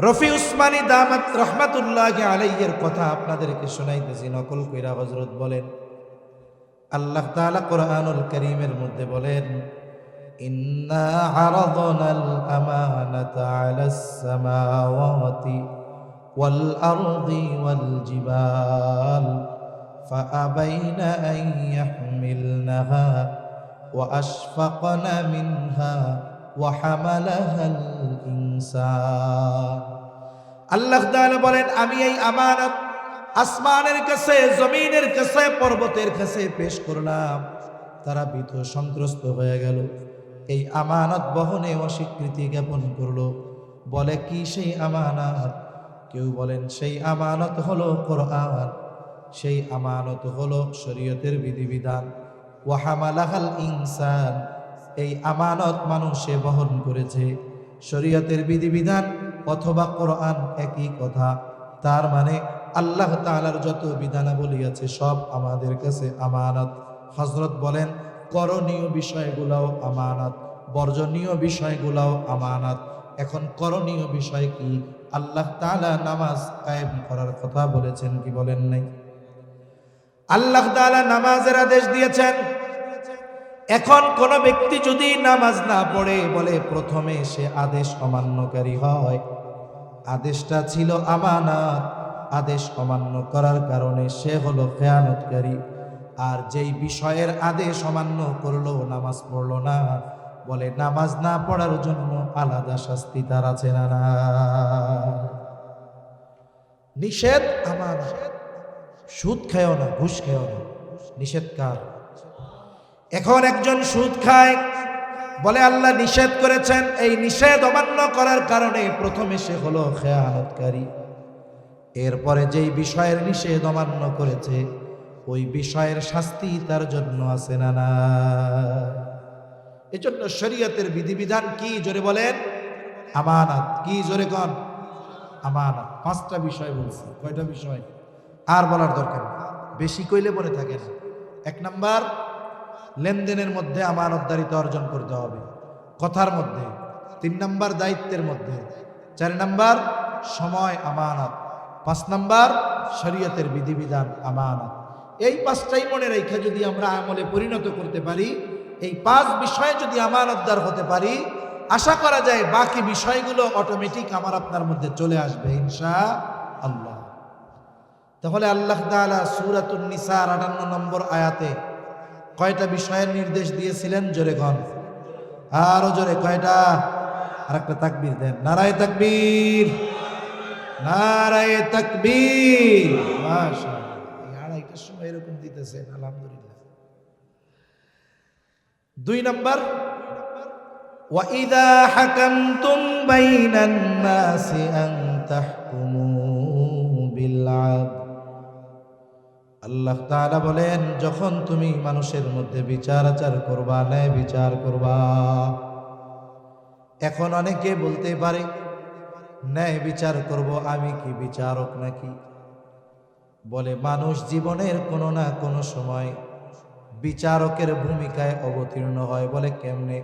রফি উসমানী দামাত রহমাতুল্লাহি আলাইহির কথা আপনাদেরকে শোনাইতেছি, নকল কইরা হযরত বলেন, আল্লাহ তাআলা কোরআনুল কারীমের মধ্যে বলেন, ইন্না আরাদনাল আমানাতা আলাস সামাওয়াতি ওয়াল আরদি ওয়াল জিবাল ফাআবাইনা আন ইয়াহমিলনাহা ওয়া আশফাকনা মিনহা ওয়া হামালাহাল ইনসান। আল্লাহ তাআলা বলেন, আমি এই আমানত আসমানের কাছে, জমিনের কাছে, পর্বতের কাছে পেশ করলাম, তারা ভীত সন্ত্রস্ত হয়ে গেল, এই আমানত বহনে অস্বীকৃতি জ্ঞাপন করলো। বলে কি সেই আমানত? কেউ বলেন সেই আমানত হলো কোরআন, সেই আমানত হলো শরীয়তের বিধিবিধান। ওয়া হামালাহাল ইনসান, এই আমানত মানুষে বহন করেছে। শরীয়তের বিধিবিধান অথবা কোরআন একই কথা, তার মানে আল্লাহ তাআলার যত বিধানাবলী আছে সব আমাদের কাছে আমানত। হযরত বলেন, করণীয় বিষয়গুলোও আমানত, বর্জনীয় বিষয়গুলোও আমানত। এখন করণীয় বিষয় কি? আল্লাহ তাআলা নামাজ কায়েম করার কথা বলেছেন, কি বলেন নাই? আল্লাহ তাআলা নামাজের আদেশ দিয়েছেন। এখন কোন ব্যক্তি যদি নামাজ না পড়ে, বলে প্রথমে সে আদেশ অমান্যকারী হয়। আদেশটা ছিল আমানত, আদেশ অমান্য করার কারণে সে হলো খেয়ানতকারী। আর যেই বিষয়ের আদেশ অমান্য করলো, নামাজ পড়লো না, বলে নামাজ না পড়ার জন্য আলাদা শাস্তি তার আছে না? না, নিষেধ আমানত। সুদ খেও না, ঘুষ খেও না, নিষেধ কার? এখন একজন সুদ খায়, বলে আল্লাহ নিষেধ করেছেন, এই নিষেধ অমান্য করার কারণে প্রথমে সে হলো খেয়ানতকারী। এরপরে যেই বিষয়ের নিষেধ অমান্য করেছে ওই বিষয়ের শাস্তি তার জন্য আছে না? না, এজন্য শরীয়তের বিধিবিধান কি? জোরে বলেন, আমানত। কি জোরে কন? আমানত। 5টা বিষয় বলছি। কয়টা বিষয়? আর বলার দরকার নেই, বেশি কইলে বলে থাকে না। 1 নাম্বার, লেনদেনের মধ্যে আমানতদারিতা অর্জন করতে হবে, কথার মধ্যে। 3 নাম্বার, দায়িত্বের মধ্যে। 4 নাম্বার, সময় আমানত। 5 নাম্বার, শরীয়তের বিধিবিধান আমানত। এই 5টাই মনে রেখে যদি আমরা আমলে পরিণত করতে পারি, এই 5 বিষয়ে যদি আমানতদার হতে পারি, আশা করা যায় বাকি বিষয়গুলো অটোমেটিক আমার আপনার মধ্যে চলে আসবে ইনশাআল্লাহ। তাহলে আল্লাহ তাআলা সূরাতুন নিসার 58 নম্বর আয়াতে কয়টা বিষয়ের নির্দেশ দিয়েছিলেন? জোরে কন, আরো জোরে, কয়টা? আর একটা তাকবীর দেন, নারায়ে তাকবীর, নারায়ে তাকবীর। মাশাআল্লাহ, এই 2:30টার সময় এরকম দিতেছেন, আলহামদুলিল্লাহ। 2 নাম্বার, ওয়া ইযা হাকামতুম বাইনান নাসি আন তাহকুমু বিল আদল। আল্লাহ তাআলা বলেন, যখন তুমি মানুষের মধ্যে বিচার আচার করবা, ন্যায় বিচার করবা। এখন অনেকে বলতে পারে, ন্যায় বিচার করব, আমি কি বিচারক নাকি? বলে মানুষ জীবনের কোনো না কোনো সময় বিচারকের ভূমিকায় অবতীর্ণ হয়। বলে কেমনে?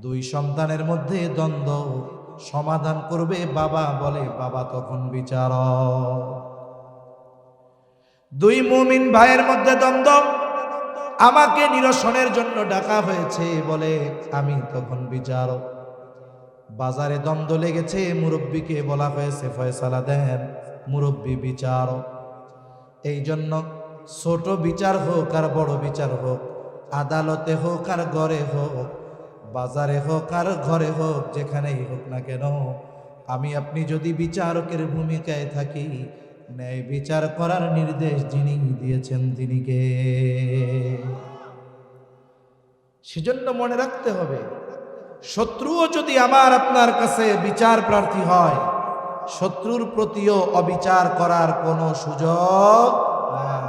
2 সন্তানের মধ্যে দ্বন্দ্ব সমাধান করবে বাবা, বলে বাবা তখন বিচারক। 2 মুমিন ভাইয়ের মধ্যে দ্বন্দ্ব, আমাকে নিরসনের জন্য ডাকা হয়েছে, বলে আমি তখন বিচারক। বাজারে দ্বন্দ্ব লেগেছে, মুরব্বীকে বলা হয়েছে ফয়সালা দেন, মুরব্বী বিচারক। এই জন্য ছোট বিচার হোক আর বড় বিচার হোক, আদালতে হোক আর ঘরে হোক, বাজারে হোক আর ঘরে হোক, যেখানেই হোক না কেন, আমি আপনি যদি বিচারকের ভূমিকায় থাকি, ন্যায় বিচার করার নির্দেশ যিনি দিয়েছেন তিনি কে? সেজন্য মনে রাখতে হবে, শত্রুও যদি আমার আপনার কাছে বিচার প্রার্থী হয়, শত্রুর প্রতিও অবিচার করার কোনো সুযোগ নাই।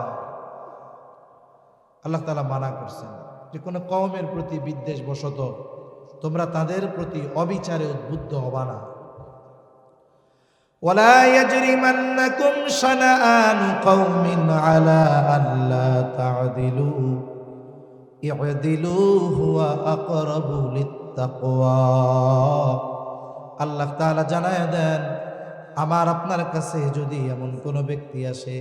আল্লাহ তাআলা মানা করছেন যে কোনো কওমের প্রতি বিদ্বেষ বশত তোমরা তাদের প্রতি অবিচারে উদ্বুদ্ধ হবা না। ওয়ালা ইয়াজরিমান্নাকুম শানাআনু কওমিন আলা আল্লা তা'দিলু ই'দিলু হুয়া আকরাবু লিত্তাকওয়া। আল্লাহ তাআলা জানায় দেন, আমার আপনার কাছে যদি এমন কোনো ব্যক্তি আসে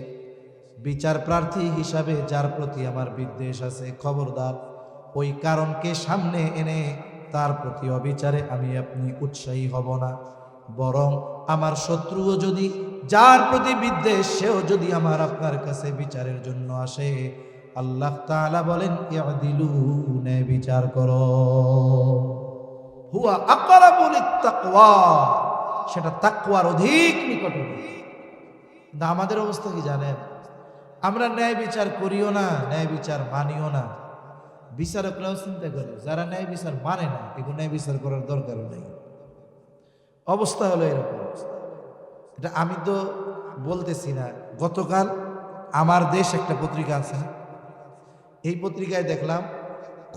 বিচার প্রার্থী হিসাবে যার প্রতি আমার বিদ্বেষ আছে, খবরদার ওই কারণকে সামনে এনে তার প্রতি অবিচারে আমি আপনি উৎসাহী হব না। বরং আমার শত্রুও যদি, যার প্রতি বিদ্বেষ, সেও যদি আমার আপনার কাছে বিচারের জন্য আসে, আল্লাহ তাআলা বলেন ই'দিলু, ন্যায় বিচার করো। হুয়া আকরাবু লিত্তাকওয়া, সেটা তাকওয়ার অধিক নিকটবর্তী। কিন্তু আমাদের অবস্থা কি জানেন? আমরা ন্যায় বিচার করিও না, ন্যায় বিচার মানিও না। বিচারকরাও চিন্তা করে যারা ন্যায় বিচার মানে না, এগুলো ন্যায় বিচার করার দরকারও নেই। অবস্থা হলো এরকম। এটা আমি তো বলতেছি না, গতকাল আমার দেশ একটা পত্রিকা আছে না, এই পত্রিকায় দেখলাম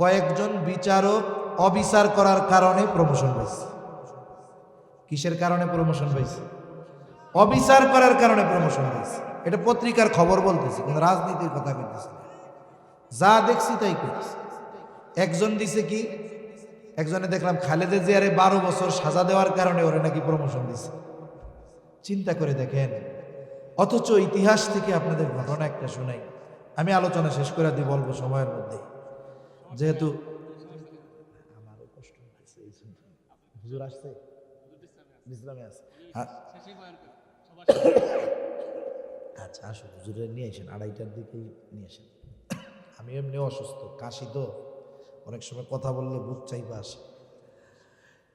কয়েকজন বিচারক অবিচার করার কারণে প্রমোশন পাইছে। কিসের কারণে প্রমোশন পাইছে? অবিচার করার কারণে প্রমোশন পাইছে। এটা পত্রিকার খবর বলতেছে, কিন্তু রাজনীতির কথা বলতেছে না। যা দেখছি তাই করছি। একজন দিছে কি, একজনে দেখলাম খালেদা জিয়ারে 12 বছর সাজা দেওয়ার কারণে ওরে নাকি প্রমোশন দিছে। চিন্তা করে দেখেন। অথচ ইতিহাস থেকে আপনাদের ঘটনা একটা শোনাই, আমি আলোচনা শেষ করে দিই বলবো সময়ের মধ্যে, যেহেতু আমারও কষ্ট হচ্ছে। হুজুর আসছে, বিশ্রামে আছে। আচ্ছা আসুন, হুজুরের নিয়ে আসেন, 2:30টার দিকেই নিয়ে আসেন। আমি এমনি অসুস্থ, কাশি তো, অনেক সময় কথা বললে বুক চাইবা আসে।